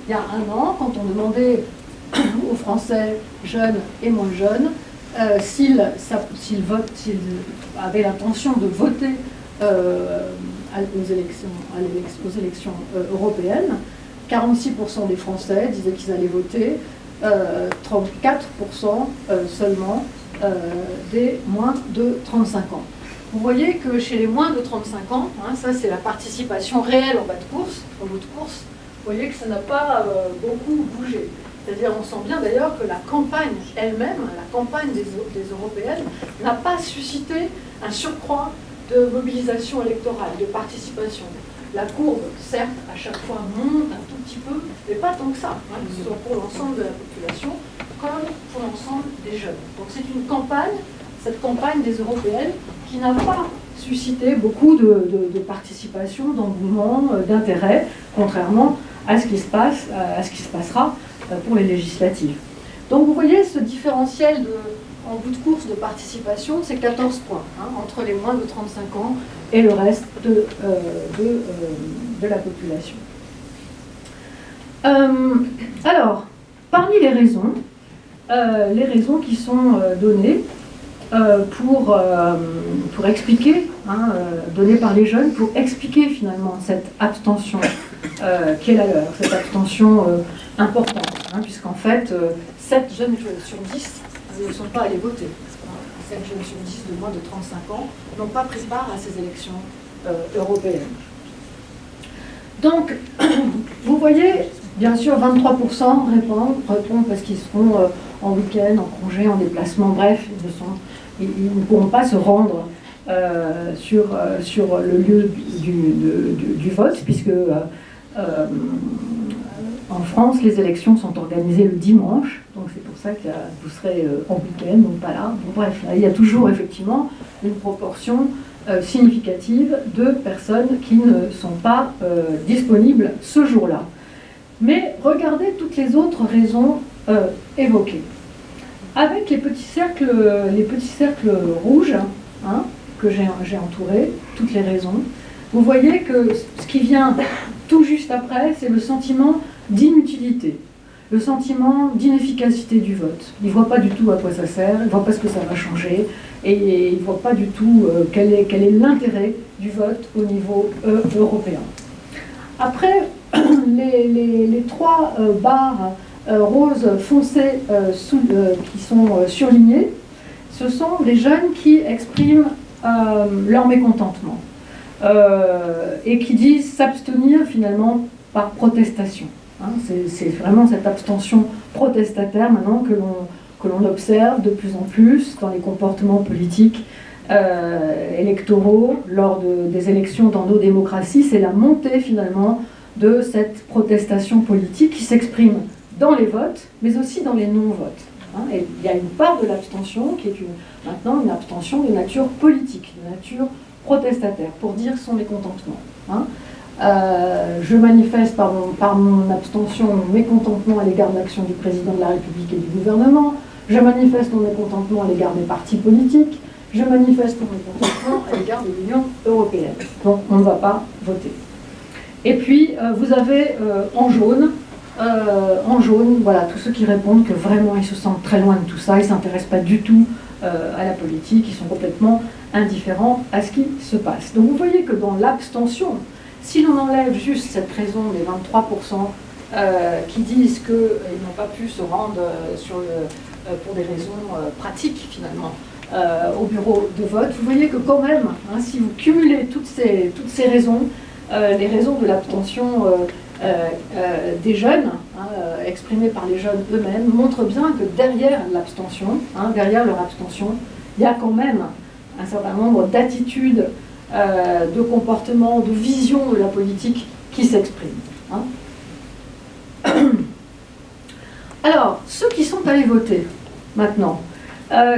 Il y a un an, quand on demandait aux Français jeunes et moins jeunes s'ils avaient l'intention de voter aux élections européennes, 46% des Français disaient qu'ils allaient voter, 34% seulement des moins de 35 ans. Vous voyez que chez les moins de 35 ans, ça c'est la participation réelle en bas de course, en bout de course, vous voyez que ça n'a pas beaucoup bougé. C'est-à-dire, on sent bien d'ailleurs que la campagne elle-même, la campagne des européennes, n'a pas suscité un surcroît de mobilisation électorale, de participation. La courbe, certes, à chaque fois monte un tout petit peu, mais pas tant que ça, que ce soit pour l'ensemble de la population, comme pour l'ensemble des jeunes. Donc c'est une campagne, cette campagne des européennes, qui n'a pas suscité beaucoup de participation, d'engouement, d'intérêt, contrairement à ce qui se passe, à ce qui se passera pour les législatives. Donc vous voyez ce différentiel en bout de course de participation, c'est 14 points entre les moins de 35 ans et le reste de la population. Alors, parmi les raisons qui sont données pour expliquer, données par les jeunes, pour expliquer finalement cette abstention qui est la leur, cette abstention importante, puisqu'en fait, 7 jeunes sur 10 ne sont pas allés voter. 7 jeunes sur 10 de moins de 35 ans n'ont pas pris part à ces élections européennes. Donc, vous voyez, bien sûr, 23% répondent parce qu'ils seront en week-end, en congé, en déplacement, bref, ils ne pourront pas se rendre sur le lieu du vote, puisque en France, les élections sont organisées le dimanche, donc c'est pour ça que vous serez en week-end, donc pas là. Bon, bref, là, il y a toujours effectivement une proportion significative de personnes qui ne sont pas disponibles ce jour-là. Mais regardez toutes les autres raisons évoquées. Avec les petits cercles rouges que j'ai entourés, toutes les raisons, vous voyez que ce qui vient tout juste après, c'est le sentiment d'inutilité, le sentiment d'inefficacité du vote. Ils ne voient pas du tout à quoi ça sert, ils ne voient pas ce que ça va changer, et ils ne voient pas du tout quel est l'intérêt du vote au niveau européen. Après, les trois barres roses foncées qui sont surlignées, ce sont des jeunes qui expriment leur mécontentement et qui disent s'abstenir finalement par protestation. C'est vraiment cette abstention protestataire maintenant que l'on observe de plus en plus dans les comportements politiques électoraux lors des élections dans nos démocraties. C'est la montée finalement de cette protestation politique qui s'exprime dans les votes, mais aussi dans les non-votes. Et il y a une part de l'abstention qui est maintenant une abstention de nature politique, de nature protestataire, pour dire son mécontentement. Je manifeste par mon abstention mon mécontentement à l'égard de l'action du président de la République et du gouvernement, je manifeste mon mécontentement à l'égard des partis politiques, je manifeste mon mécontentement à l'égard de l'Union européenne. Donc on ne va pas voter. Et puis vous avez en jaune, voilà, tous ceux qui répondent que vraiment ils se sentent très loin de tout ça, ils ne s'intéressent pas du tout à la politique, ils sont complètement indifférents à ce qui se passe. Donc vous voyez que dans l'abstention, si l'on enlève juste cette raison des 23% qui disent qu'ils n'ont pas pu se rendre pour des raisons pratiques finalement au bureau de vote, vous voyez que quand même, si vous cumulez toutes ces raisons, les raisons de l'abstention des jeunes, exprimées par les jeunes eux-mêmes, montrent bien que derrière l'abstention, derrière leur abstention, il y a quand même un certain nombre d'attitudes, de comportements, de visions de la politique qui s'expriment. Alors, ceux qui sont allés voter, maintenant,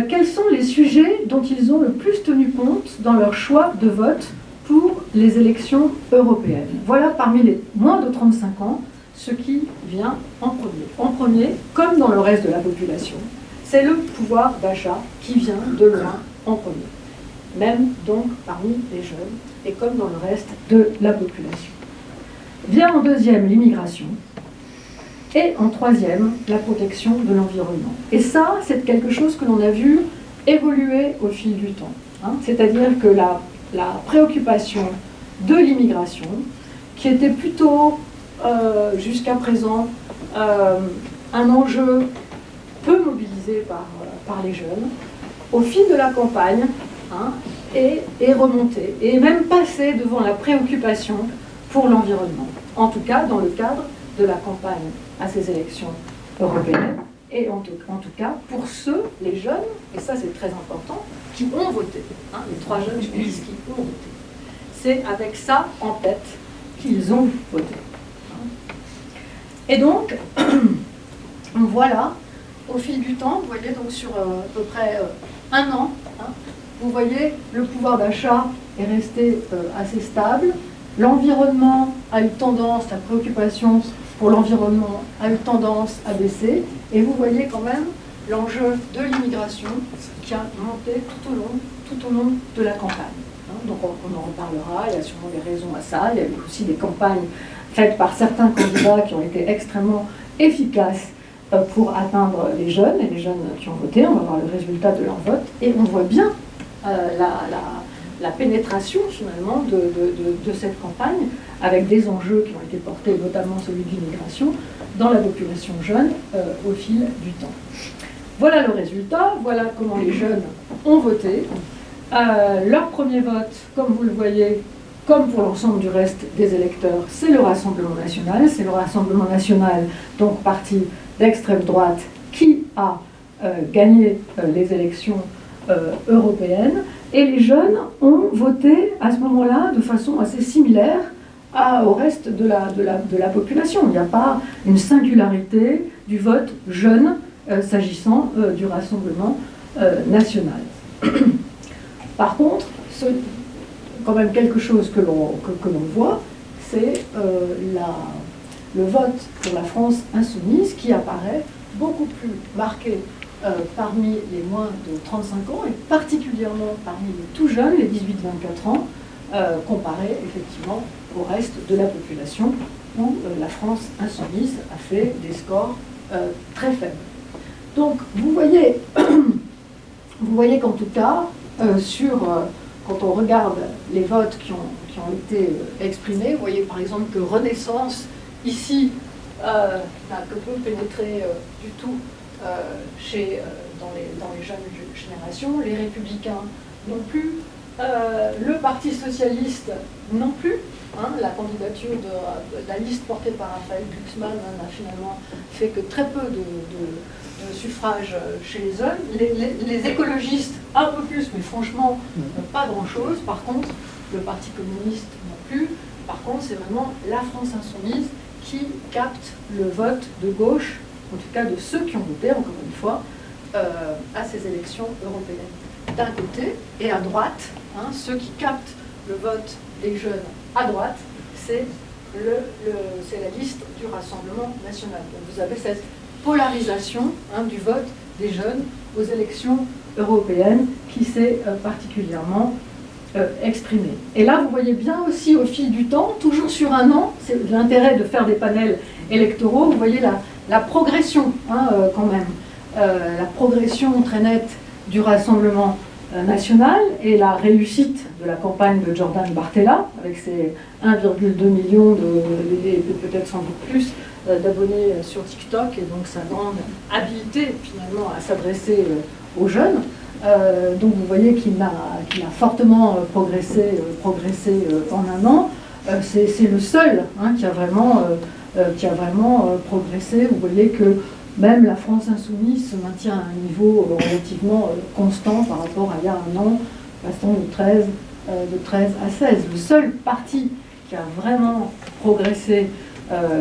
quels sont les sujets dont ils ont le plus tenu compte dans leur choix de vote pour les élections européennes? Voilà, parmi les moins de 35 ans, ce qui vient en premier. En premier, comme dans le reste de la population, c'est le pouvoir d'achat qui vient de loin en premier, même donc parmi les jeunes, et comme dans le reste de la population. Vient en deuxième l'immigration, et en troisième, la protection de l'environnement. Et ça, c'est quelque chose que l'on a vu évoluer au fil du temps. Hein. C'est-à-dire que la préoccupation de l'immigration, qui était plutôt, jusqu'à présent, un enjeu peu mobilisé par les jeunes, au fil de la campagne, hein, est remontée, et est même passée devant la préoccupation pour l'environnement. En tout cas, dans le cadre de la campagne à ces élections européennes, et en tout cas pour ceux, les jeunes, et ça c'est très important, qui ont voté. Hein, les 3 jeunes journalistes qui ont voté. C'est avec ça en tête qu'ils ont voté. Et donc, voilà, au fil du temps, vous voyez donc sur à peu près 1 an, hein, vous voyez le pouvoir d'achat est resté assez stable. L'environnement a eu tendance, la préoccupation pour l'environnement a eu tendance à baisser. Et vous voyez quand même l'enjeu de l'immigration qui a monté tout au long de la campagne. Donc on en reparlera, il y a sûrement des raisons à ça. Il y a eu aussi des campagnes faites par certains candidats qui ont été extrêmement efficaces pour atteindre les jeunes, et les jeunes qui ont voté. On va voir le résultat de leur vote, et on voit bien la pénétration finalement de cette campagne, avec des enjeux qui ont été portés, notamment celui de l'immigration, dans la population jeune au fil du temps. Voilà le résultat, voilà comment les jeunes ont voté. Leur premier vote, comme vous le voyez, comme pour l'ensemble du reste des électeurs, c'est le Rassemblement national. C'est le Rassemblement national, donc parti d'extrême droite, qui a gagné les élections européennes. Et les jeunes ont voté à ce moment-là de façon assez similaire au reste de la population. Il n'y a pas une singularité du vote jeune s'agissant du Rassemblement national. Par contre, quand même quelque chose que l'on voit, c'est le vote pour la France insoumise qui apparaît beaucoup plus marqué parmi les moins de 35 ans, et particulièrement parmi les tout jeunes, les 18-24 ans, comparé effectivement au reste de la population, où la France insoumise a fait des scores très faibles. Donc vous voyez qu'en tout cas, quand on regarde les votes qui ont été exprimés, vous voyez par exemple que Renaissance, ici, n'a que peu pénétré du tout dans les jeunes générations, les Républicains non plus, le Parti socialiste non plus. Hein, la candidature de la liste portée par Raphaël Glucksmann n'a finalement fait que très peu de suffrages chez les jeunes. Les écologistes, un peu plus, mais franchement, pas grand-chose. Par contre, le Parti communiste non plus. Par contre, c'est vraiment la France insoumise qui capte le vote de gauche, en tout cas de ceux qui ont voté, encore une fois, à ces élections européennes. D'un côté, et à droite, hein, ceux qui captent le vote des jeunes à droite, c'est la liste du Rassemblement national. Donc vous avez cette polarisation, hein, du vote des jeunes aux élections européennes qui s'est particulièrement exprimée. Et là, vous voyez bien aussi au fil du temps, toujours sur 1 an, c'est l'intérêt de faire des panels électoraux, vous voyez la progression, hein, quand même, la progression très nette du Rassemblement national et la réussite de la campagne de Jordan Bardella, avec ses 1,2 million et peut-être sans doute plus d'abonnés sur TikTok, et donc sa grande habilité finalement à s'adresser aux jeunes. Donc vous voyez qu'il a fortement progressé en 1 an. C'est le seul, hein, qui a vraiment progressé. Vous voyez que même la France insoumise se maintient à un niveau relativement constant par rapport à il y a 1 an, passant de 13 à 16. Le seul parti qui a vraiment progressé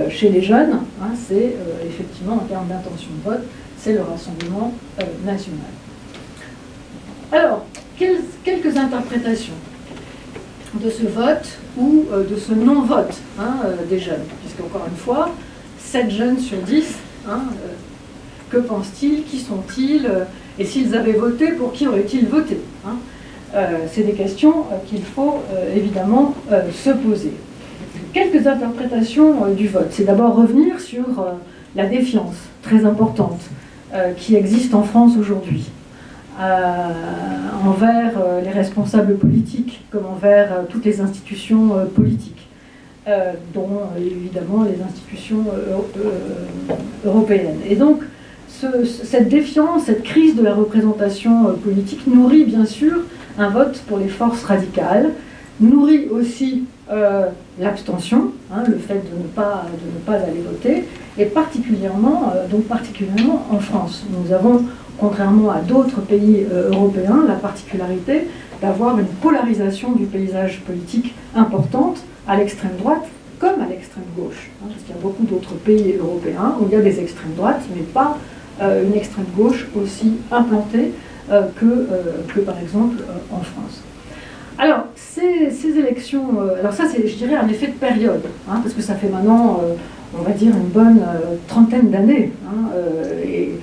chez les jeunes, hein, c'est effectivement en termes d'intention de vote, c'est le Rassemblement national. Alors, quelques interprétations de ce vote ou de ce non-vote, hein, des jeunes, puisque encore une fois, 7 jeunes sur 10, hein, que pensent-ils, qui sont-ils, et s'ils avaient voté, pour qui auraient-ils voté, hein. C'est des questions qu'il faut évidemment se poser. Quelques interprétations du vote. C'est d'abord revenir sur la défiance très importante qui existe en France aujourd'hui envers les responsables politiques, comme envers toutes les institutions politiques, dont évidemment les institutions européennes. Et donc, cette défiance, cette crise de la représentation politique nourrit bien sûr un vote pour les forces radicales, nourrit aussi l'abstention, hein, le fait de ne pas aller voter, et particulièrement en France. Nous avons, contrairement à d'autres pays européens, la particularité d'avoir une polarisation du paysage politique importante à l'extrême droite comme à l'extrême gauche. Hein, parce qu'il y a beaucoup d'autres pays européens où il y a des extrêmes droites, mais pas une extrême gauche aussi implantée que par exemple en France. Alors, ces élections, alors ça c'est, je dirais, un effet de période, hein, parce que ça fait maintenant, on va dire, une bonne trentaine d'années. Hein, et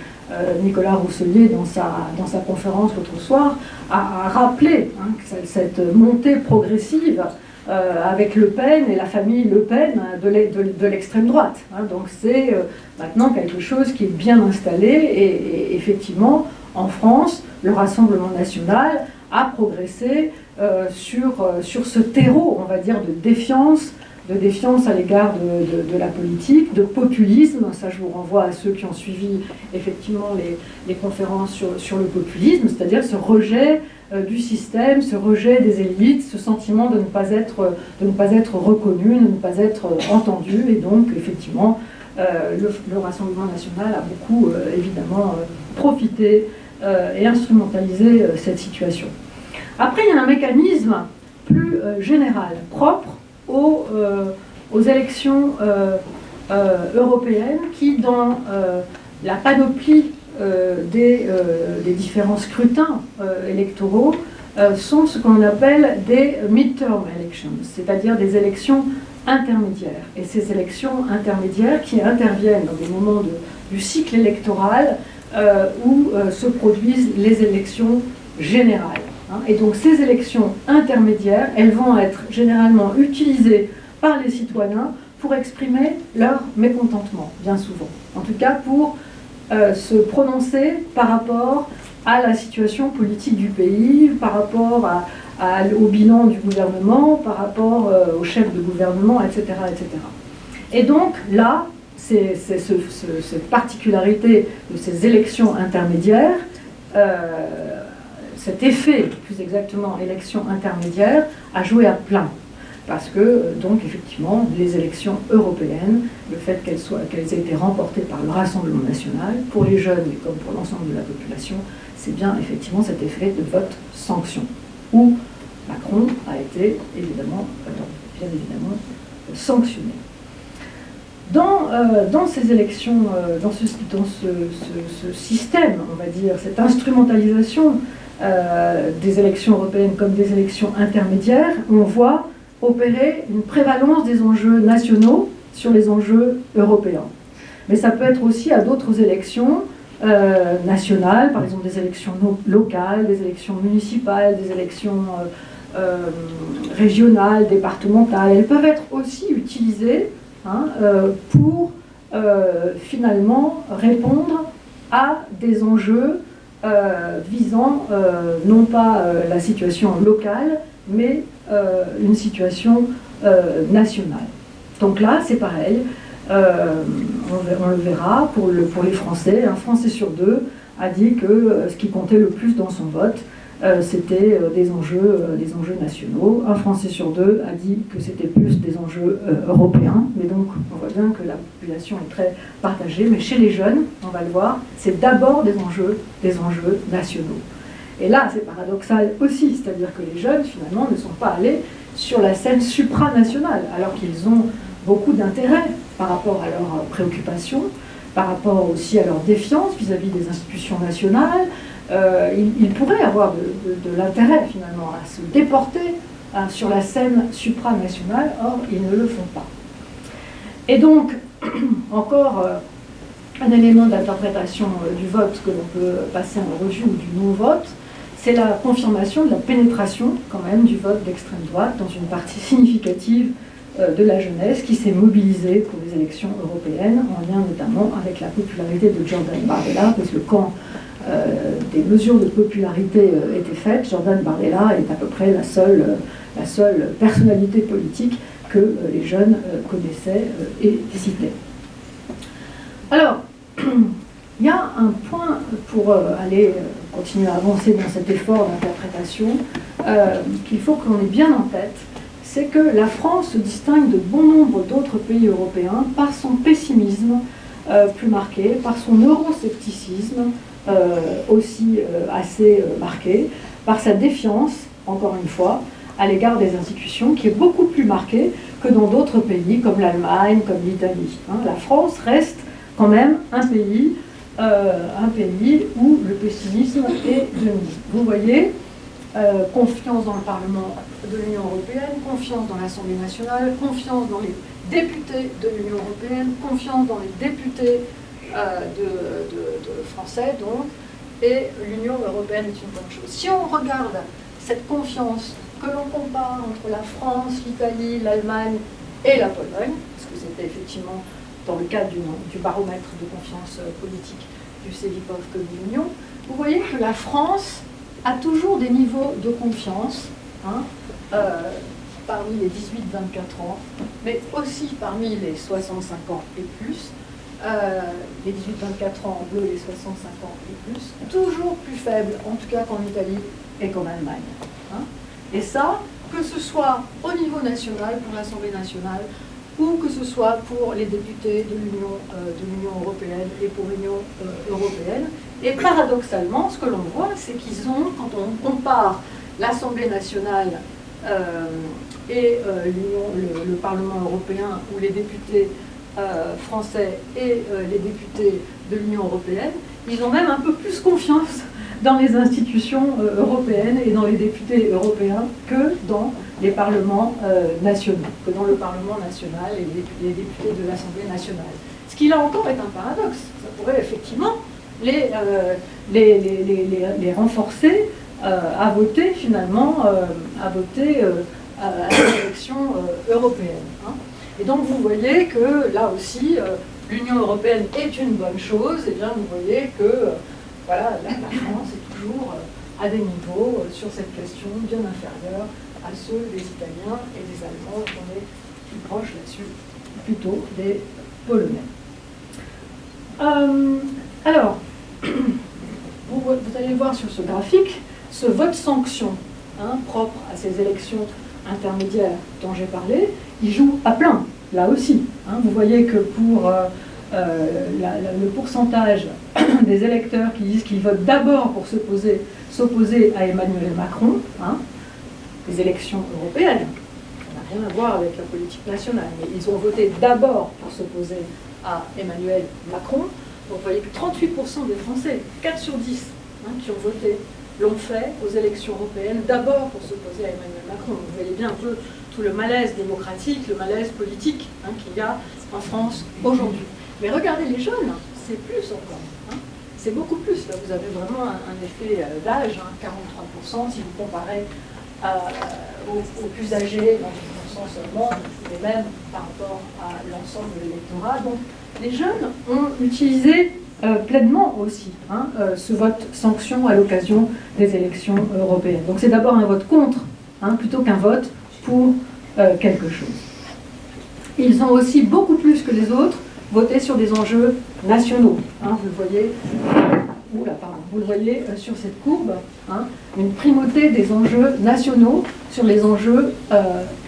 Nicolas Rousselier, dans sa conférence l'autre soir, a rappelé, hein, que cette montée progressive avec Le Pen et la famille Le Pen de l'extrême droite. Hein, donc c'est maintenant quelque chose qui est bien installé et effectivement, en France, le Rassemblement national a progressé sur ce terreau, on va dire, de défiance à l'égard de la politique, de populisme. Ça, je vous renvoie à ceux qui ont suivi effectivement les conférences sur le populisme, c'est-à-dire ce rejet du système, ce rejet des élites, ce sentiment de ne pas être reconnu, de ne pas être entendu. Et donc, effectivement, le Rassemblement national a beaucoup, évidemment, profité et instrumentalisé cette situation. Après, il y a un mécanisme plus général, propre aux élections européennes qui, dans la panoplie des différents scrutins électoraux, sont ce qu'on appelle des midterm elections, c'est-à-dire des élections intermédiaires. Et ces élections intermédiaires qui interviennent dans des moments du cycle électoral où se produisent les élections générales. Et donc ces élections intermédiaires, elles vont être généralement utilisées par les citoyens pour exprimer leur mécontentement, bien souvent. En tout cas pour se prononcer par rapport à la situation politique du pays, par rapport au bilan du gouvernement, par rapport au chef de gouvernement, etc., etc. Et donc là, c'est cette particularité de ces élections intermédiaires, cet effet, plus exactement, élection intermédiaire, a joué à plein. Parce que, donc, effectivement, les élections européennes, le fait qu'elles aient été remportées par le Rassemblement national, pour les jeunes et comme pour l'ensemble de la population, c'est bien, effectivement, cet effet de vote-sanction, où Macron a été, évidemment, bien évidemment, sanctionné. Dans ces élections, dans ce système, on va dire, cette instrumentalisation des élections européennes comme des élections intermédiaires, on voit opérer une prévalence des enjeux nationaux sur les enjeux européens. Mais ça peut être aussi à d'autres élections nationales, par exemple des élections locales, des élections municipales, des élections régionales, départementales. Elles peuvent être aussi utilisées pour finalement répondre à des enjeux visant non pas la situation locale, mais une situation nationale. Donc là, c'est pareil, on le verra pour les Français. Un Français sur deux a dit que ce qui comptait le plus dans son vote, c'était des enjeux nationaux. Un Français sur deux a dit que c'était plus des enjeux européens. Mais donc, on voit bien que la population est très partagée. Mais chez les jeunes, on va le voir, c'est d'abord des enjeux nationaux. Et là, c'est paradoxal aussi, c'est-à-dire que les jeunes, finalement, ne sont pas allés sur la scène supranationale, alors qu'ils ont beaucoup d'intérêt par rapport à leurs préoccupations, par rapport aussi à leur défiance vis-à-vis des institutions nationales. Ils pourraient avoir de l'intérêt, finalement, à se déporter sur la scène supranationale, or, ils ne le font pas. Et donc, encore un élément d'interprétation du vote que l'on peut passer en revue ou du non-vote, c'est la confirmation de la pénétration quand même du vote d'extrême droite dans une partie significative de la jeunesse qui s'est mobilisée pour les élections européennes, en lien notamment avec la popularité de Jordan Bardella, parce que quand des mesures de popularité étaient faites, Jordan Bardella est à peu près la seule personnalité politique que les jeunes connaissaient et citaient. Alors, il y a un point pour aller continuer à avancer dans cet effort d'interprétation qu'il faut qu'on ait bien en tête, c'est que la France se distingue de bon nombre d'autres pays européens par son pessimisme plus marqué, par son euroscepticisme aussi assez marqué, par sa défiance, encore une fois, à l'égard des institutions, qui est beaucoup plus marquée que dans d'autres pays comme l'Allemagne, comme l'Italie. La France reste quand même un pays où le pessimisme est de mise. Vous voyez, confiance dans le Parlement de l'Union européenne, confiance dans l'Assemblée nationale, confiance dans les députés de l'Union européenne, confiance dans les députés de français, donc, et l'Union européenne est une bonne chose. Si on regarde cette confiance que l'on compare entre la France, l'Italie, l'Allemagne et la Pologne, parce que c'était effectivement dans le cadre du baromètre de confiance politique du Cevipof que nous l'Union, vous voyez que la France a toujours des niveaux de confiance, parmi les 18-24 ans, mais aussi parmi les 65 ans et plus, les 18-24 ans en bleu, les 65 ans et plus, toujours plus faible, en tout cas qu'en Italie et qu'en Allemagne. Et ça, que ce soit au niveau national, pour l'Assemblée nationale, ou que ce soit pour les députés de l'Union européenne et pour l'Union européenne. Et paradoxalement, ce que l'on voit, c'est qu'ils ont, quand on compare l'Assemblée nationale et le Parlement européen, ou les députés français et les députés de l'Union européenne, ils ont même un peu plus confiance dans les institutions européennes et dans les députés européens que dans les parlements nationaux, que dans le Parlement national et les députés de l'Assemblée nationale. Ce qui là encore est un paradoxe. Ça pourrait effectivement les renforcer à voter finalement, à l'élection européenne. Et donc vous voyez que là aussi, l'Union européenne est une bonne chose, et bien vous voyez que voilà, la France est toujours à des niveaux sur cette question bien inférieurs à ceux des Italiens et des Allemands, on est plus proche là-dessus, plutôt des Polonais. Alors, vous allez voir sur ce graphique, ce vote sanction propre à ces élections intermédiaires dont j'ai parlé, il joue à plein, là aussi. Vous voyez que pour le pourcentage des électeurs qui disent qu'ils votent d'abord pour s'opposer à Emmanuel Macron, les élections européennes, ça n'a rien à voir avec la politique nationale, mais ils ont voté d'abord pour s'opposer à Emmanuel Macron. Donc vous voyez que 38% des Français, 4 sur 10 qui ont voté, l'ont fait aux élections européennes d'abord pour s'opposer à Emmanuel Macron. Donc vous voyez bien un peu tout le malaise démocratique, le malaise politique qu'il y a en France aujourd'hui. Mais regardez les jeunes, c'est plus encore. C'est beaucoup plus. Là, vous avez vraiment un effet d'âge, 43%, si vous comparez aux plus âgés, dans 10% seulement, mais même par rapport à l'ensemble de l'électorat. Donc, les jeunes ont utilisé pleinement aussi ce vote sanction à l'occasion des élections européennes. Donc, c'est d'abord un vote contre, plutôt qu'un vote pour quelque chose. Ils ont aussi beaucoup plus que les autres voté sur des enjeux nationaux. Vous le voyez, vous le voyez sur cette courbe, une primauté des enjeux nationaux sur les enjeux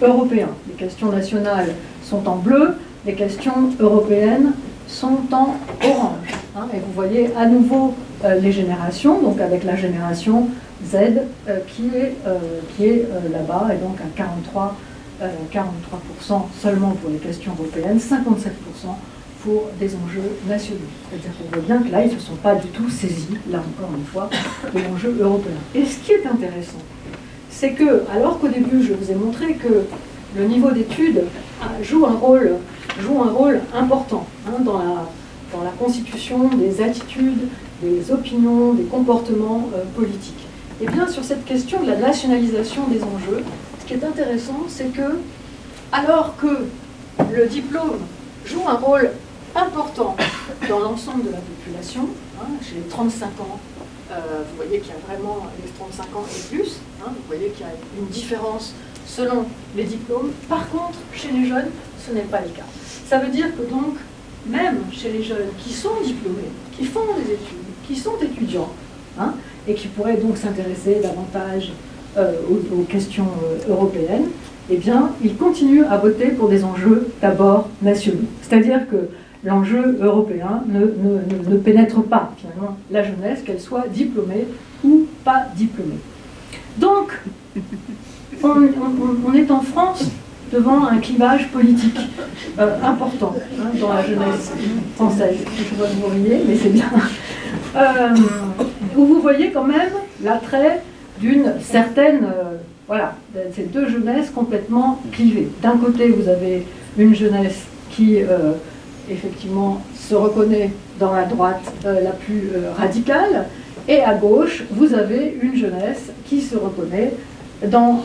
européens. Les questions nationales sont en bleu, les questions européennes sont en orange. Et vous voyez à nouveau les générations, donc avec la génération Z qui est là-bas, et donc à 43% seulement pour les questions européennes, 57% pour des enjeux nationaux. C'est-à-dire qu'on voit bien que là, ils ne se sont pas du tout saisis, là encore une fois, de l'enjeu européen. Et ce qui est intéressant, c'est que, alors qu'au début, je vous ai montré que le niveau d'études joue un rôle important dans la constitution des attitudes, des opinions, des comportements politiques. Et bien, sur cette question de la nationalisation des enjeux, ce qui est intéressant, c'est que, alors que le diplôme joue un rôle important dans l'ensemble de la population, hein, chez les 35 ans, vous voyez qu'il y a vraiment les 35 ans et plus, hein, vous voyez qu'il y a une différence selon les diplômes. Par contre, chez les jeunes, ce n'est pas le cas. Ça veut dire que donc, même chez les jeunes qui sont diplômés, qui font des études, qui sont étudiants, hein, et qui pourraient donc s'intéresser davantage aux questions européennes, eh bien, ils continuent à voter pour des enjeux d'abord nationaux. C'est-à-dire que l'enjeu européen ne pénètre pas, finalement, la jeunesse, qu'elle soit diplômée ou pas diplômée. Donc, on est en France devant un clivage politique important, hein, dans la jeunesse française. Je vois que vous riez, mais c'est bien. Où vous voyez quand même l'attrait d'une certaine, voilà, ces deux jeunesses complètement clivées. D'un côté, vous avez une jeunesse qui, effectivement, se reconnaît dans la droite la plus radicale, et à gauche, vous avez une jeunesse qui se reconnaît dans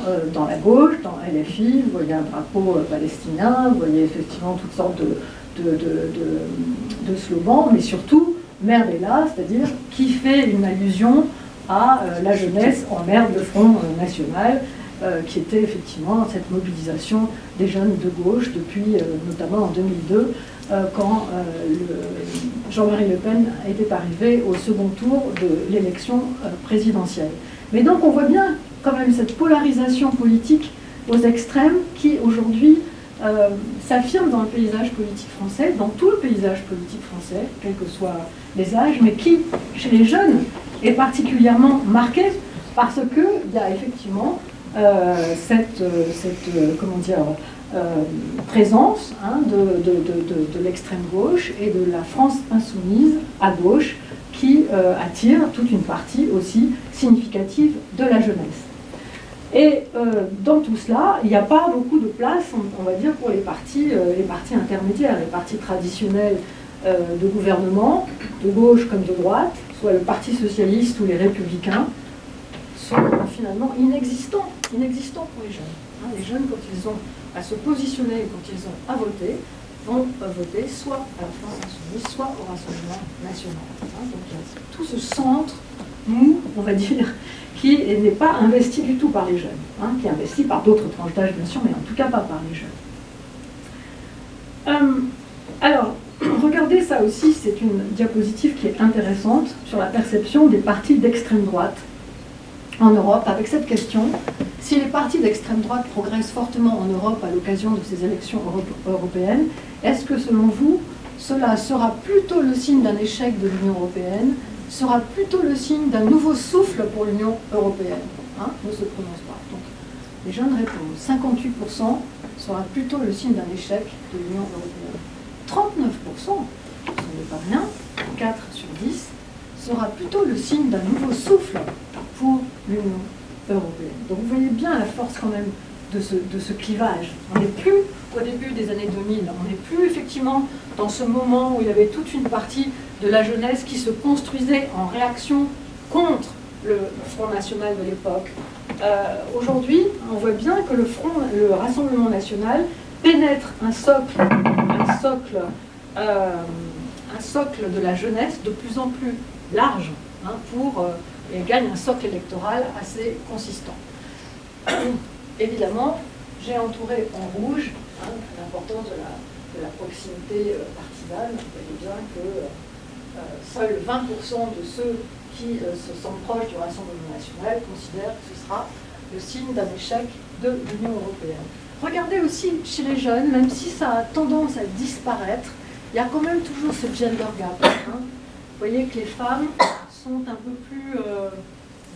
la gauche, dans LFI, vous voyez un drapeau palestinien, vous voyez effectivement toutes sortes de slogans, mais surtout, Merde est là, c'est-à-dire qui fait une allusion à la jeunesse en mer de Front National, qui était effectivement cette mobilisation des jeunes de gauche depuis notamment en 2002, quand Jean-Marie Le Pen était arrivé au second tour de l'élection présidentielle. Mais donc on voit bien quand même cette polarisation politique aux extrêmes qui aujourd'hui s'affirme dans le paysage politique français, dans tout le paysage politique français, quels que soient les âges, mais qui, chez les jeunes, est particulièrement marqué parce qu'il y a effectivement cette comment dire, présence, hein, de l'extrême gauche et de la France insoumise à gauche qui attire toute une partie aussi significative de la jeunesse. Et dans tout cela, il n'y a pas beaucoup de place, on va dire, pour les partis intermédiaires, les partis traditionnels de gouvernement, de gauche comme de droite, soit le Parti socialiste ou les Républicains, sont finalement inexistants pour les jeunes. Hein, les jeunes, quand ils ont à se positionner, quand ils ont à voter, vont voter soit à la France insoumise, soit au Rassemblement national. Hein, donc il y a tout ce centre mou, on va dire, qui n'est pas investi du tout par les jeunes, hein, qui est investi par d'autres tranches d'âge, bien sûr, mais en tout cas pas par les jeunes. Alors, regardez ça aussi, c'est une diapositive qui est intéressante sur la perception des partis d'extrême droite en Europe, avec cette question: si les partis d'extrême droite progressent fortement en Europe à l'occasion de ces élections européennes, est-ce que selon vous, cela sera plutôt le signe d'un échec de l'Union européenne, sera plutôt le signe d'un nouveau souffle pour l'Union européenne, hein, ne se prononce pas. Donc, les jeunes répondent 58% sera plutôt le signe d'un échec de l'Union européenne. 39%, ce n'est pas rien, 4 sur 10, sera plutôt le signe d'un nouveau souffle pour l'Union européenne. Donc vous voyez bien la force quand même de ce clivage. On n'est plus au début des années 2000, on n'est plus effectivement dans ce moment où il y avait toute une partie de la jeunesse qui se construisait en réaction contre le Front National de l'époque. Aujourd'hui, on voit bien que le Rassemblement National pénètre un socle de la jeunesse de plus en plus large, hein, et gagne un socle électoral assez consistant. Évidemment, j'ai entouré en rouge, hein, l'importance de la proximité partisane. Vous voyez bien que seuls 20% de ceux qui se sentent proches du Rassemblement National considèrent que ce sera le signe d'un échec de l'Union européenne. Regardez aussi chez les jeunes, même si ça a tendance à disparaître, il y a quand même toujours ce gender gap. Hein. Vous voyez que les femmes sont un peu plus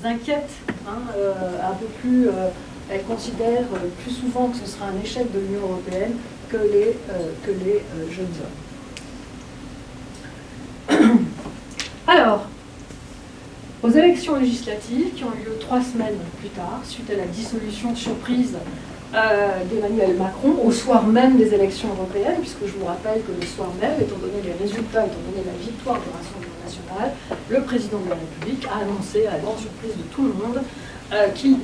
inquiètes, hein, un peu plus, elles considèrent plus souvent que ce sera un échec de l'Union européenne que les jeunes hommes. Alors, aux élections législatives qui ont eu lieu 3 semaines plus tard, suite à la dissolution surprise d'Emmanuel Macron au soir même des élections européennes, puisque je vous rappelle que le soir même, étant donné les résultats, étant donné la victoire du Rassemblement national, le président de la République a annoncé, à la grande surprise de tout le monde, qu'il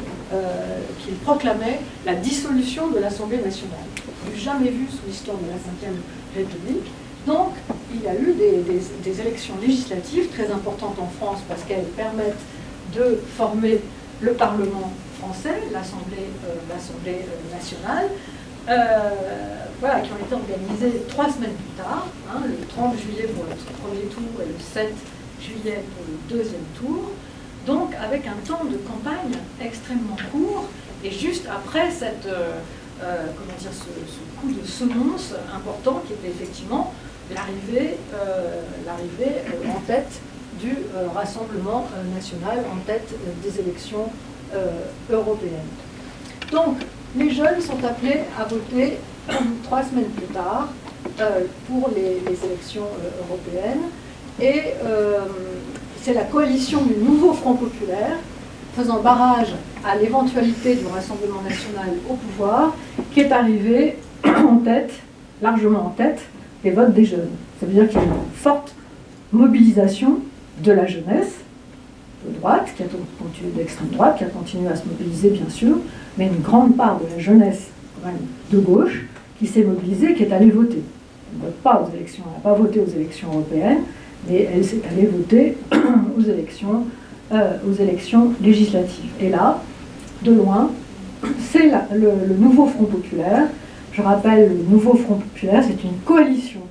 proclamait la dissolution de l'Assemblée nationale. Jamais vu sous l'histoire de la Ve République. Donc, il y a eu des élections législatives très importantes en France parce qu'elles permettent de former le Parlement français, l'Assemblée nationale, voilà, qui ont été organisées 3 semaines plus tard, hein, le 30 juillet pour le premier tour et le 7 juillet pour le deuxième tour, donc avec un temps de campagne extrêmement court, et juste après cette, ce coup de semonce important qui était effectivement l'arrivée en tête du Rassemblement national, en tête des élections européennes. Donc, les jeunes sont appelés à voter 3 semaines plus tard pour les élections européennes, et c'est la coalition du nouveau Front populaire, faisant barrage à l'éventualité du Rassemblement national au pouvoir, qui est arrivée en tête, largement en tête, des votes des jeunes. Ça veut dire qu'il y a une forte mobilisation de la jeunesse, de droite, qui a continué, d'extrême droite, qui a continué à se mobiliser bien sûr, mais une grande part de la jeunesse de gauche qui s'est mobilisée, qui est allée voter. Elle ne vote pas aux élections, elle n'a pas voté aux élections européennes, mais elle s'est allée voter aux élections législatives. Et là, de loin, c'est le nouveau Front populaire. Je rappelle, le nouveau Front populaire, c'est une coalition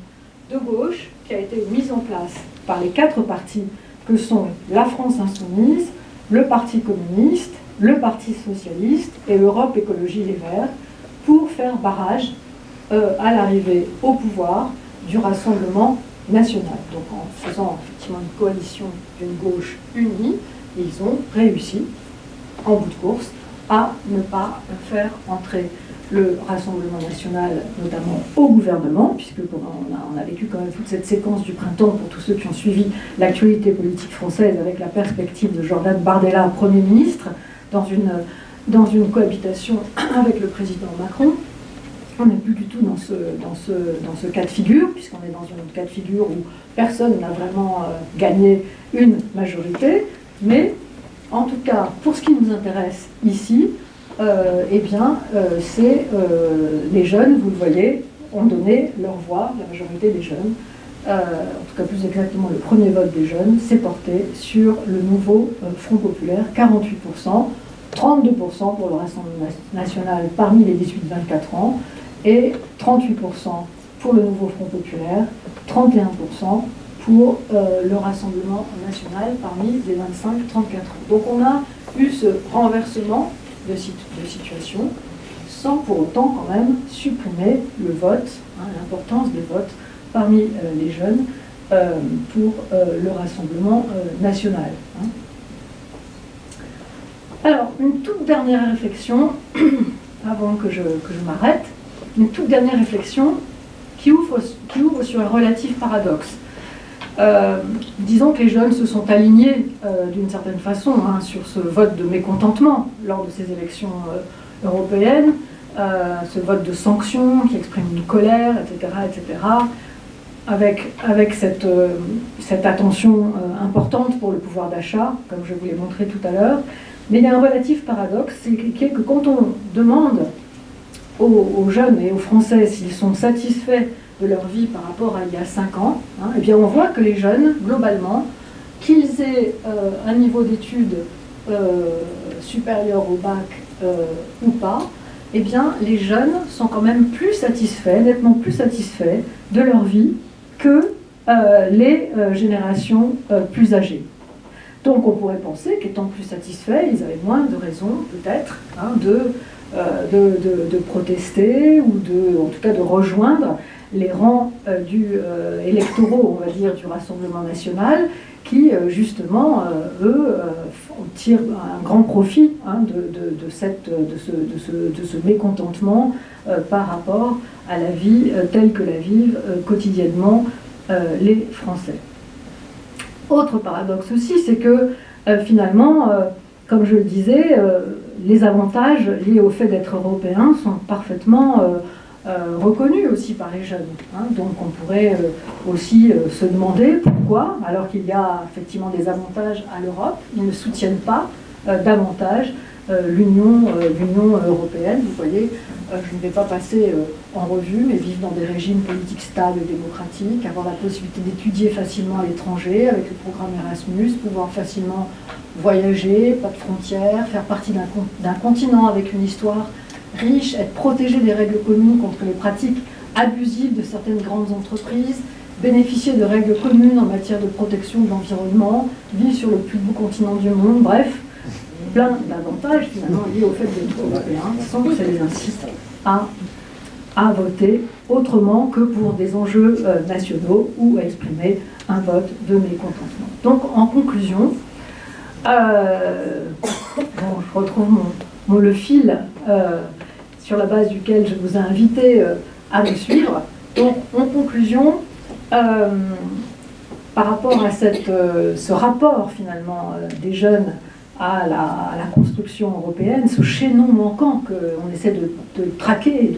de gauche qui a été mise en place par les 4 partis que sont la France Insoumise, le Parti communiste, le Parti socialiste et Europe Écologie Les Verts, pour faire barrage à l'arrivée au pouvoir du Rassemblement national. Donc en faisant effectivement une coalition d'une gauche unie, ils ont réussi, en bout de course, à ne pas faire entrer le Rassemblement national, notamment au gouvernement, puisque on a vécu quand même toute cette séquence du printemps, pour tous ceux qui ont suivi l'actualité politique française, avec la perspective de Jordan Bardella, Premier ministre, dans une cohabitation avec le président Macron. On n'est plus du tout dans ce cas de figure, puisqu'on est dans un cas de figure où personne n'a vraiment gagné une majorité, mais en tout cas, pour ce qui nous intéresse ici, c'est les jeunes, vous le voyez, ont donné leur voix, la majorité des jeunes, en tout cas plus exactement le premier vote des jeunes, s'est porté sur le nouveau Front populaire, 48%, 32% pour le Rassemblement national parmi les 18-24 ans, et 38% pour le nouveau Front populaire, 31% pour le Rassemblement national parmi les 25-34 ans. Donc on a eu ce renversement de situation, sans pour autant quand même supprimer le vote, l'importance des votes parmi les jeunes pour le Rassemblement national. Alors, une toute dernière réflexion, avant que je m'arrête, une toute dernière réflexion qui ouvre sur un relatif paradoxe. Disons que les jeunes se sont alignés d'une certaine façon sur ce vote de mécontentement lors de ces élections européennes, ce vote de sanction qui exprime une colère, etc., avec cette attention importante pour le pouvoir d'achat, comme je vous l'ai montré tout à l'heure. Mais il y a un relatif paradoxe, qui est que quand on demande aux jeunes et aux Français s'ils sont satisfaits de leur vie par rapport à il y a 5 ans, eh bien on voit que les jeunes, globalement, qu'ils aient un niveau d'études supérieur au bac ou pas, eh bien les jeunes sont quand même plus satisfaits, nettement plus satisfaits de leur vie que les générations plus âgées. Donc on pourrait penser qu'étant plus satisfaits, ils avaient moins de raisons peut-être de protester ou en tout cas de rejoindre les rangs électoraux, on va dire, du Rassemblement national, qui justement, eux, tirent un grand profit de ce mécontentement par rapport à la vie telle que la vivent quotidiennement les Français. Autre paradoxe aussi, c'est que finalement, comme je le disais, les avantages liés au fait d'être européen sont parfaitement reconnus aussi par les jeunes. Hein. Donc on pourrait aussi se demander pourquoi, alors qu'il y a effectivement des avantages à l'Europe, ils ne soutiennent pas davantage l'Union européenne. Vous voyez, je ne vais pas passer en revue, mais vivre dans des régimes politiques stables et démocratiques, avoir la possibilité d'étudier facilement à l'étranger avec le programme Erasmus, pouvoir facilement voyager, pas de frontières, faire partie d'un continent avec une histoire riche, être protégé des règles communes contre les pratiques abusives de certaines grandes entreprises, bénéficier de règles communes en matière de protection de l'environnement, vivre sur le plus beau continent du monde, bref, plein d'avantages finalement liés au fait d'être européen, sans que ça les incite à voter autrement que pour des enjeux nationaux ou à exprimer un vote de mécontentement. Donc en conclusion, je retrouve le fil sur la base duquel je vous ai invité à me suivre. Donc en conclusion, par rapport à ce rapport finalement des jeunes à la construction européenne, ce chaînon manquant qu'on essaie de traquer,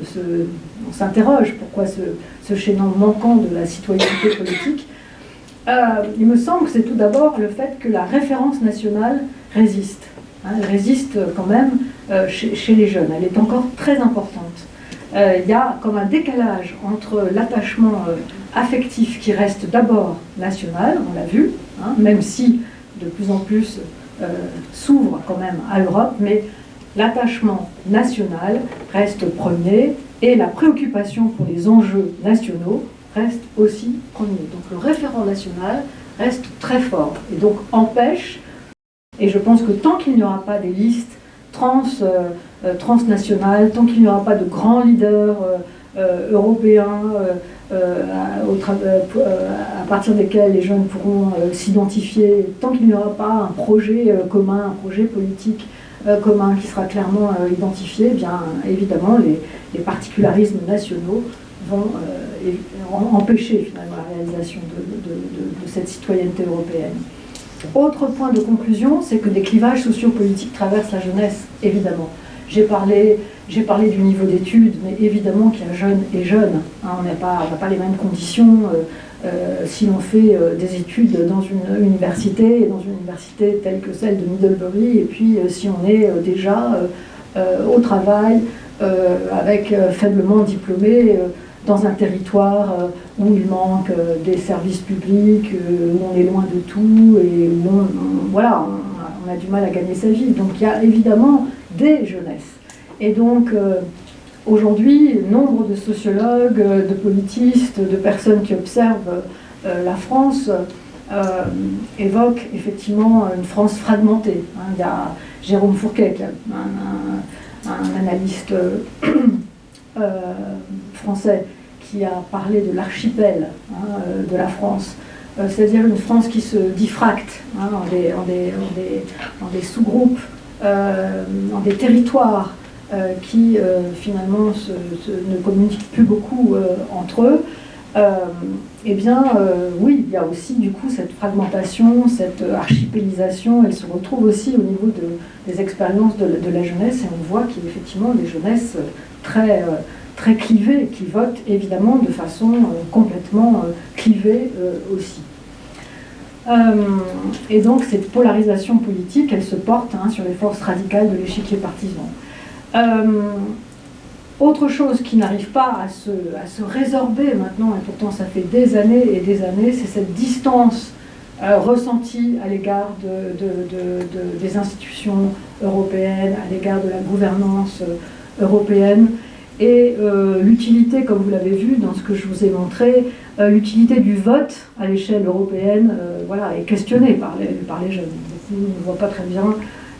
on s'interroge pourquoi ce chaînon manquant de la citoyenneté politique, il me semble que c'est tout d'abord le fait que la référence nationale résiste. Hein, elle résiste quand même chez les jeunes, elle est encore très importante. Il y a comme un décalage entre l'attachement affectif qui reste d'abord national, on l'a vu, hein, même si de plus en plus s'ouvre quand même à l'Europe, mais l'attachement national reste premier et la préoccupation pour les enjeux nationaux reste aussi premier. Donc le référent national reste très fort et donc empêche, et je pense que tant qu'il n'y aura pas des listes transnationales, tant qu'il n'y aura pas de grands leaders européens à partir desquels les jeunes pourront s'identifier, tant qu'il n'y aura pas un projet commun, un projet politique commun qui sera clairement identifié, eh bien évidemment les particularismes nationaux vont empêcher finalement la réalisation de cette citoyenneté européenne. Autre point de conclusion, c'est que des clivages sociopolitiques traversent la jeunesse, évidemment. J'ai parlé du niveau d'études, mais évidemment qu'il y a jeunes et jeunes. Hein, on n'a pas les mêmes conditions si l'on fait des études dans une université telle que celle de Middlebury, et puis si on est déjà au travail, avec faiblement diplômé, dans un territoire où il manque des services publics, où on est loin de tout, et où on a du mal à gagner sa vie. Donc il y a évidemment des jeunesses. Et donc aujourd'hui, nombre de sociologues, de politistes, de personnes qui observent la France évoquent effectivement une France fragmentée. Hein. Il y a Jérôme Fourquet, un analyste français, qui a parlé de l'archipel de la France, c'est-à-dire une France qui se diffracte en des sous-groupes, en des territoires qui finalement ne communiquent plus beaucoup entre eux. Eh bien, oui, il y a aussi du coup cette fragmentation, cette archipélisation, elle se retrouve aussi au niveau des expériences de la jeunesse, et on voit qu'il y a effectivement des jeunesses très clivées, qui votent évidemment de façon complètement clivée aussi. Et donc cette polarisation politique, elle se porte sur les forces radicales de l'échiquier partisan. Autre chose qui n'arrive pas à se résorber maintenant, et pourtant ça fait des années et des années, c'est cette distance ressentie à l'égard des institutions européennes, à l'égard de la gouvernance européenne, et l'utilité, comme vous l'avez vu dans ce que je vous ai montré, l'utilité du vote à l'échelle européenne est questionnée par les jeunes. Beaucoup ne voient pas très bien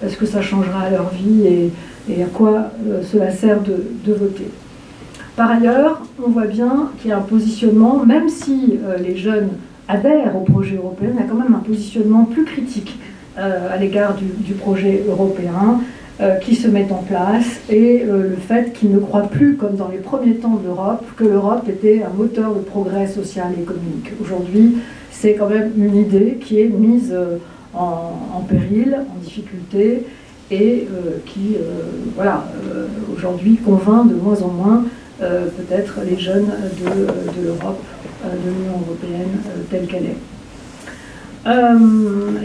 ce que ça changera à leur vie et à quoi cela sert de voter. Par ailleurs, on voit bien qu'il y a un positionnement, même si les jeunes adhèrent au projet européen, il y a quand même un positionnement plus critique à l'égard du projet européen qui se met en place, et le fait qu'ils ne croient plus, comme dans les premiers temps de l'Europe, que l'Europe était un moteur de progrès social et économique. Aujourd'hui, c'est quand même une idée qui est mise en péril, en difficulté, et qui, aujourd'hui convainc de moins en moins peut-être les jeunes de l'Europe, de l'Union européenne telle qu'elle est.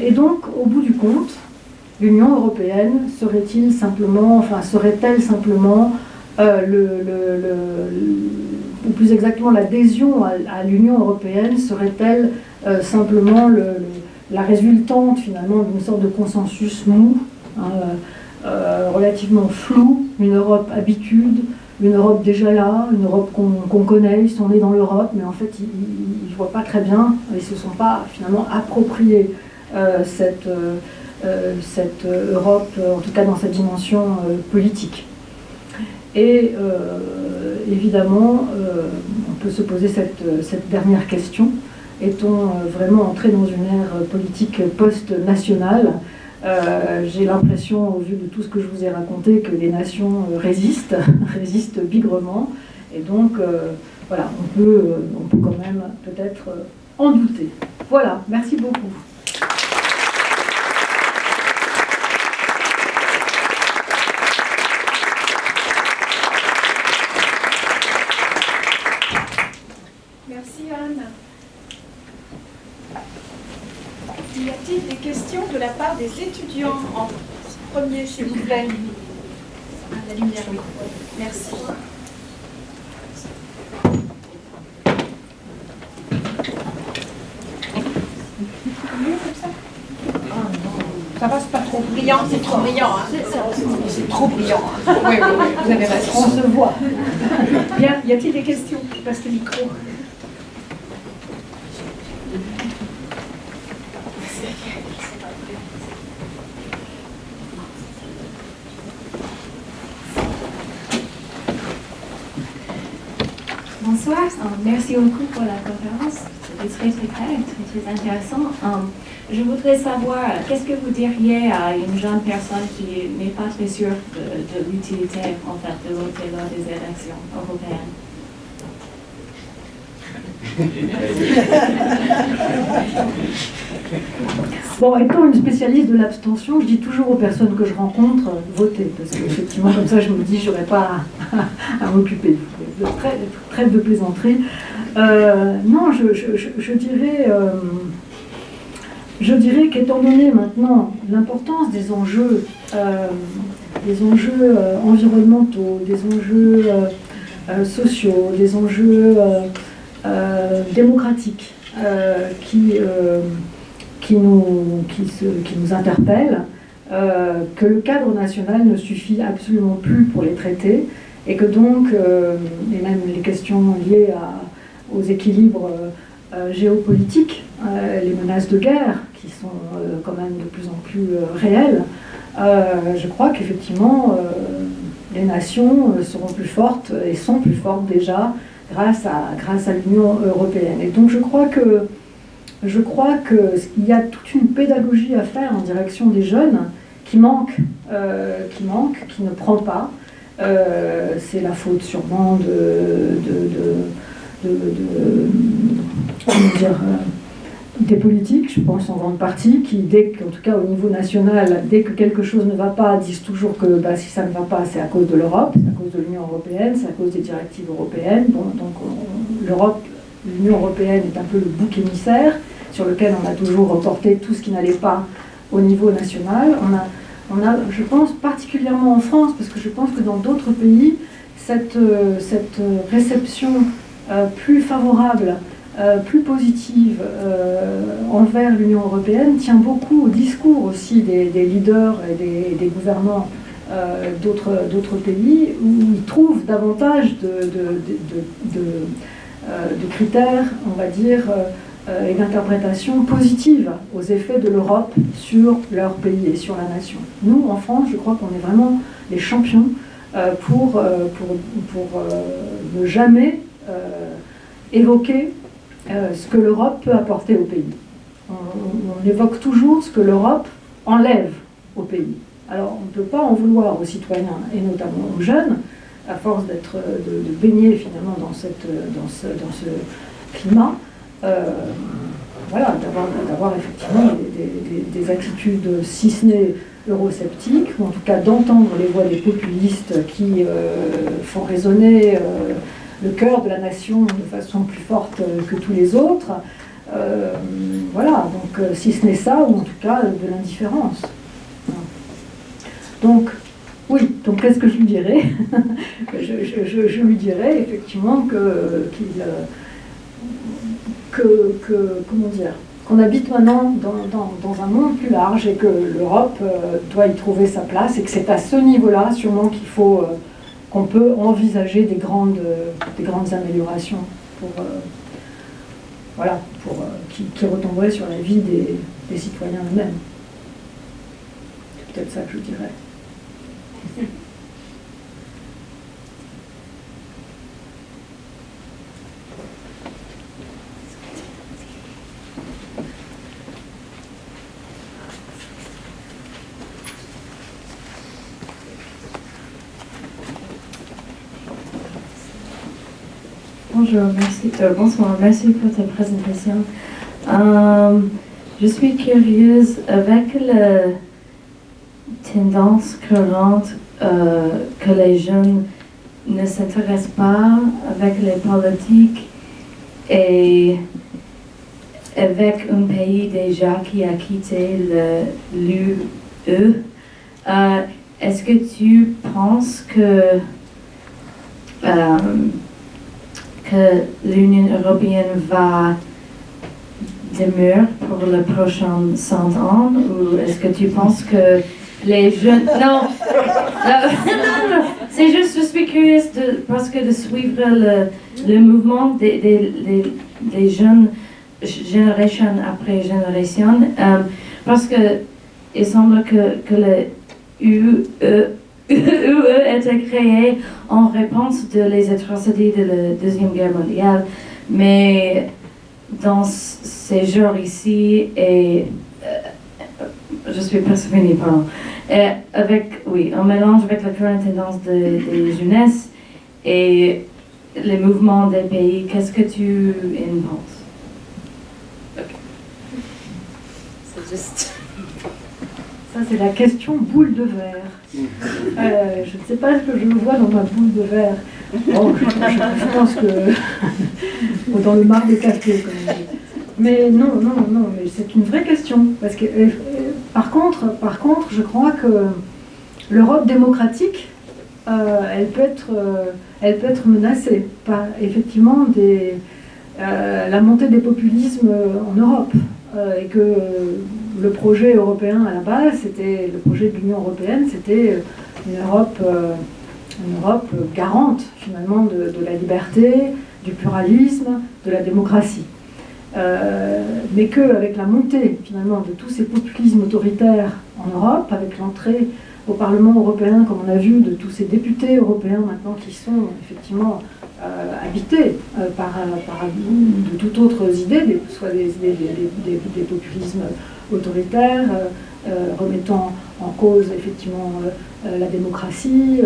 Et donc, au bout du compte, l'Union européenne serait-elle simplement ou plus exactement l'adhésion à l'Union européenne serait-elle simplement la résultante finalement d'une sorte de consensus mou, relativement flou, une Europe habitude, une Europe déjà là, une Europe qu'on connaît, ils sont nés dans l'Europe, mais en fait ils ne voient pas très bien, ils ne se sont pas finalement appropriés cette Europe, en tout cas dans sa dimension politique. Et évidemment, on peut se poser cette dernière question. Est-on vraiment entré dans une ère politique post-nationale ? J'ai l'impression, au vu de tout ce que je vous ai raconté, que les nations résistent bigrement. Et donc, voilà, on peut quand même peut-être en douter. Voilà, merci beaucoup. Merci Anne. Y a-t-il des questions de la part des étudiants en premier, s'il vous plaît? La lumière, oui. Merci. Ça va, c'est pas trop brillant, c'est trop brillant. Hein. C'est trop brillant. Oui, oui, oui, vous avez raison. On se voit. Bien, y a-t-il des questions? Je passe le micro. Bonsoir, merci beaucoup pour la conférence. C'était très clair, très intéressant. Je voudrais savoir, qu'est-ce que vous diriez à une jeune personne qui n'est pas très sûre de l'utilité en fait, de voter lors des élections européennes? Bon, étant une spécialiste de l'abstention, je dis toujours aux personnes que je rencontre, votez, parce qu'effectivement, comme ça, je me dis, je n'aurais pas à m'occuper. Trêve de plaisanterie. Non, je dirais qu'étant donné maintenant l'importance des enjeux environnementaux, des enjeux sociaux, des enjeux démocratiques qui nous interpellent, que le cadre national ne suffit absolument plus pour les traiter, et que donc, et même les questions liées aux équilibres géopolitiques, les menaces de guerre, qui sont quand même de plus en plus réelles, je crois qu'effectivement, les nations seront plus fortes, et sont plus fortes déjà, grâce à l'Union européenne. Et donc je crois qu'il y a toute une pédagogie à faire en direction des jeunes qui manque, qui ne prend pas. C'est la faute sûrement des politiques, je pense en grande partie, qui, en tout cas au niveau national, dès que quelque chose ne va pas, disent toujours que si ça ne va pas, c'est à cause de l'Europe, c'est à cause de l'Union européenne, c'est à cause des directives européennes. Bon, donc l'Union européenne est un peu le bouc émissaire sur lequel on a toujours reporté tout ce qui n'allait pas au niveau national. On a, je pense, particulièrement en France, parce que je pense que dans d'autres pays, cette réception plus favorable, plus positive envers l'Union européenne tient beaucoup au discours aussi des leaders et des gouvernants d'autres pays, où ils trouvent davantage de critères, on va dire, et d'interprétations positives aux effets de l'Europe sur leur pays et sur la nation. Nous, en France, je crois qu'on est vraiment les champions pour ne jamais évoquer ce que l'Europe peut apporter au pays. On évoque toujours ce que l'Europe enlève au pays. Alors, on ne peut pas en vouloir aux citoyens, et notamment aux jeunes, à force de baigner finalement dans ce climat, voilà, d'avoir effectivement des attitudes, si ce n'est eurosceptiques, ou en tout cas d'entendre les voix des populistes qui font résonner le cœur de la nation de façon plus forte que tous les autres. Voilà, donc si ce n'est ça, ou en tout cas de l'indifférence. Donc, oui, donc qu'est-ce que je lui dirais? je lui dirais effectivement comment dire, qu'on habite maintenant dans un monde plus large et que l'Europe doit y trouver sa place et que c'est à ce niveau-là sûrement qu'on peut envisager des grandes améliorations qui retomberaient sur la vie des citoyens eux-mêmes. C'est peut-être ça que je dirais. Bonjour, merci. Bonsoir, merci pour ta présentation. Je suis curieuse avec la tendance courante que les jeunes ne s'intéressent pas avec les politiques et avec un pays déjà qui a quitté l'UE. Est-ce que tu penses que l'Union européenne va demeurer pour les prochains 100 ans, ou est-ce que tu penses que les jeunes... Non, c'est juste, je suis curieuse parce que de suivre le mouvement des jeunes, génération après génération, parce que il semble que le UE a été créé en réponse de les atrocités de la Deuxième Guerre mondiale, mais dans ces jours ici, et je suis persévérée, pardon, un mélange avec la current tendance des jeunesse et les mouvements des pays, qu'est-ce que tu en penses? Okay. C'est juste... Ça, c'est la question boule de verre. Je ne sais pas ce que je vois dans ma boule de verre. Bon, je pense que... dans le mar de café, comme on dit. Mais non, mais c'est une vraie question. Parce que, par contre, je crois que l'Europe démocratique, elle peut être menacée par, effectivement, la montée des populismes en Europe. Et que le projet européen à la base, le projet de l'Union européenne, c'était une Europe garante finalement de la liberté, du pluralisme, de la démocratie. Mais qu'avec la montée finalement de tous ces populismes autoritaires en Europe, avec l'entrée au Parlement européen, comme on a vu, de tous ces députés européens maintenant qui sont effectivement habités par de toutes autres idées, soit des populismes autoritaires, remettant en cause effectivement la démocratie,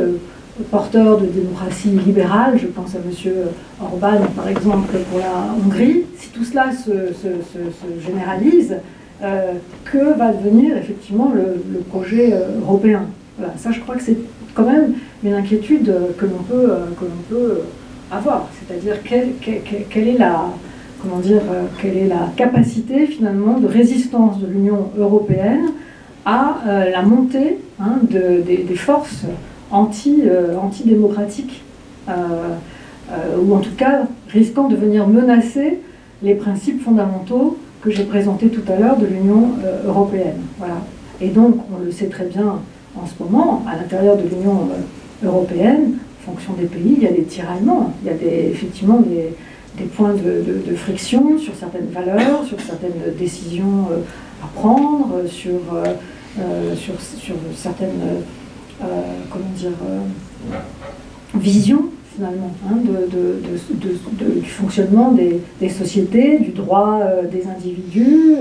porteurs de démocratie libérale, je pense à M. Orban par exemple pour la Hongrie. Si tout cela se généralise, que va devenir effectivement le projet européen? Voilà, ça je crois que c'est quand même une inquiétude que l'on peut avoir, c'est-à-dire quelle est la capacité finalement de résistance de l'Union européenne à la montée des forces antidémocratiques, ou en tout cas risquant de venir menacer les principes fondamentaux que j'ai présentés tout à l'heure de l'Union européenne. Voilà. Et donc, on le sait très bien en ce moment, à l'intérieur de l'Union européenne, en fonction des pays, il y a des tiraillements, il y a effectivement des points de friction sur certaines valeurs, sur certaines décisions à prendre, sur certaines visions finalement du fonctionnement des sociétés, du droit des individus.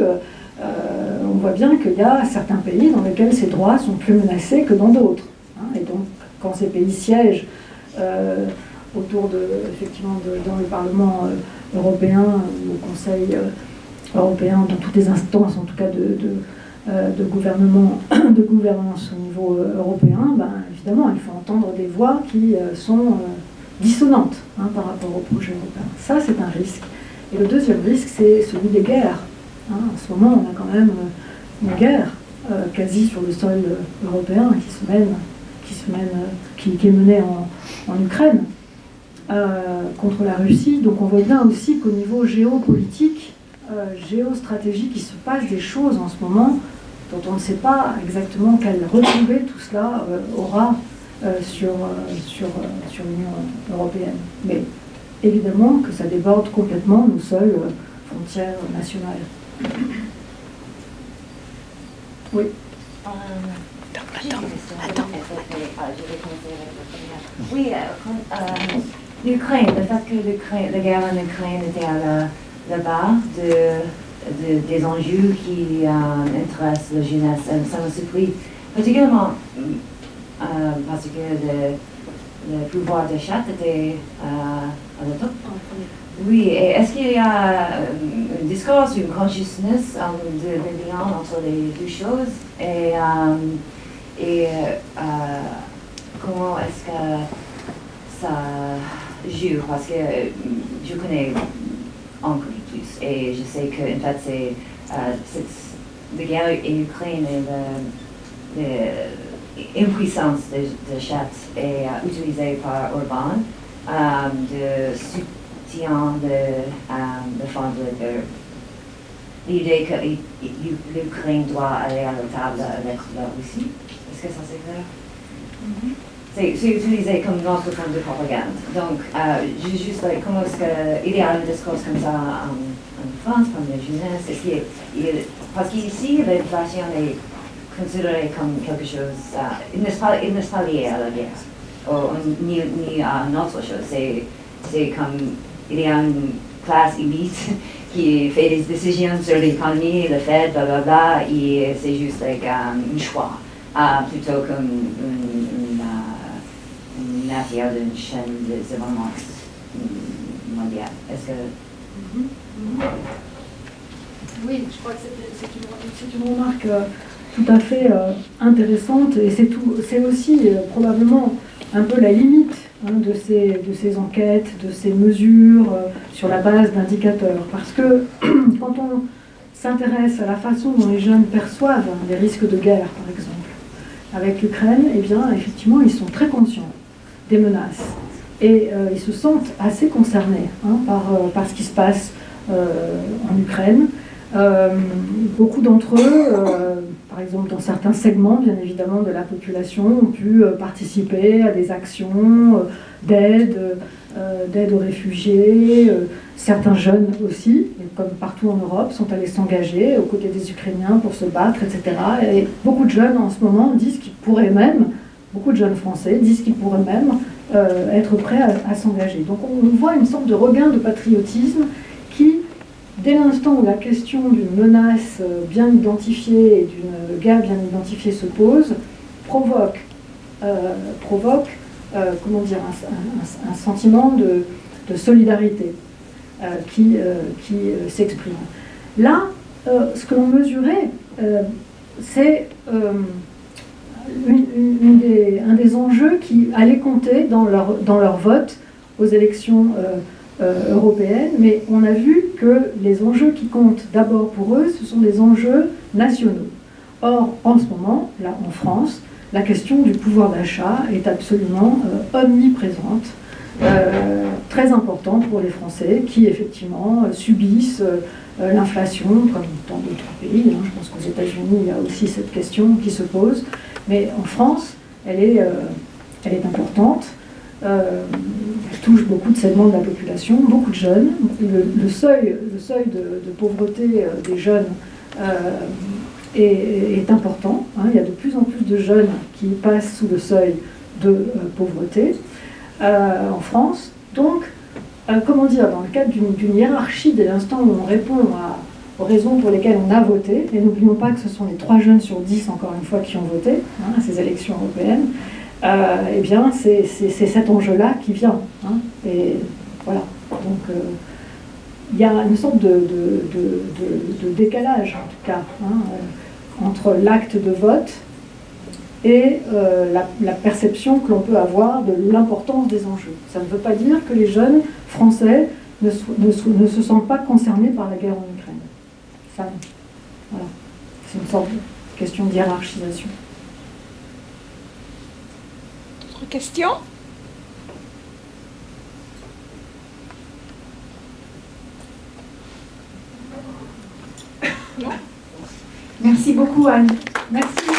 On voit bien qu'il y a certains pays dans lesquels ces droits sont plus menacés que dans d'autres. Et donc, quand ces pays siègent autour dans le Parlement européen, au Conseil européen, dans toutes les instances, en tout cas de gouvernance au niveau européen, ben, évidemment, il faut entendre des voix qui sont dissonantes par rapport au projet européen. Ça, c'est un risque. Et le deuxième risque, c'est celui des guerres. En ce moment, on a quand même une guerre quasi sur le sol européen qui est menée en Ukraine contre la Russie. Donc on voit bien aussi qu'au niveau géopolitique, géostratégique, il se passe des choses en ce moment dont on ne sait pas exactement quelle retombée tout cela aura sur l'Union européenne. Mais évidemment que ça déborde complètement nos seules frontières nationales. Oui. Attends. Oui, l'Ukraine, le fait que la guerre en Ukraine était à la barre des enjeux qui intéressent la jeunesse, ça me surprit particulièrement parce que le pouvoir d'achat était à la top. Oui, et est-ce qu'il y a un discours, une consciousness de lien entre les deux choses et comment est-ce que ça joue? Parce que je connais un peu plus et je sais qu'en fait c'est la guerre en Ukraine et l'impuissance de chat est utilisée par Orban de soutien de fonds de guerre. L'idée que l'Ukraine doit aller à la table avec la Russie, est-ce que ça c'est clair? C'est utilisé comme notre forme de propagande. Donc, juste comment est-ce qu'il y a un discours comme ça en France, comme la jeunesse? Parce qu'ici, l'inflation est considérée comme quelque chose, il n'est pas lié à la guerre, ni à une autre chose. C'est comme, il y a une classe élite qui fait des décisions sur l'économie, le fait, blablabla, et c'est juste un choix, plutôt comme une affaire d'une chaîne d'événements mondiale. Est-ce que... Oui, je crois que c'est une remarque tout à fait intéressante et c'est aussi probablement un peu la limite de ces enquêtes, de ces mesures sur la base d'indicateurs. Parce que quand on s'intéresse à la façon dont les jeunes perçoivent les risques de guerre, par exemple, avec l'Ukraine, eh bien, effectivement, ils sont très conscients des menaces. Et ils se sentent assez concernés par ce qui se passe en Ukraine. Beaucoup d'entre eux, par exemple dans certains segments, bien évidemment, de la population, ont pu participer à des actions d'aide aux réfugiés. Certains jeunes aussi, comme partout en Europe, sont allés s'engager aux côtés des Ukrainiens pour se battre, etc. Et beaucoup de jeunes en ce moment disent qu'ils pourraient même, beaucoup de jeunes Français disent qu'ils pourraient même être prêts à s'engager. Donc on voit une sorte de regain de patriotisme qui, dès l'instant où la question d'une menace bien identifiée et d'une guerre bien identifiée se pose, provoque comment dire, un sentiment de solidarité qui s'exprime. Là, ce que l'on mesurait, c'est un des enjeux qui allait compter dans leur vote aux élections européennes, mais on a vu que les enjeux qui comptent d'abord pour eux, ce sont des enjeux nationaux. Or, en ce moment, là en France, la question du pouvoir d'achat est absolument omniprésente, très importante pour les Français qui, effectivement, subissent l'inflation, comme dans d'autres pays. Je pense qu'aux États-Unis, il y a aussi cette question qui se pose. Mais en France, elle est importante. Elle touche beaucoup de segments de la population, beaucoup de jeunes. Le seuil de pauvreté des jeunes est important. Il y a de plus en plus de jeunes qui passent sous le seuil de pauvreté en France. Donc, comment dire, dans le cadre d'une hiérarchie, dès l'instant où on répond aux raisons pour lesquelles on a voté, et n'oublions pas que ce sont les 3 jeunes sur 10, encore une fois, qui ont voté à ces élections européennes, eh bien, c'est cet enjeu-là qui vient. Et voilà. Donc, il y a une sorte de décalage, en tout cas, entre l'acte de vote et la perception que l'on peut avoir de l'importance des enjeux. Ça ne veut pas dire que les jeunes Français ne se sentent pas concernés par la guerre en Ukraine. Ça, voilà. C'est une sorte de question de hiérarchisation. D'autres questions? Merci beaucoup, Anne. Merci.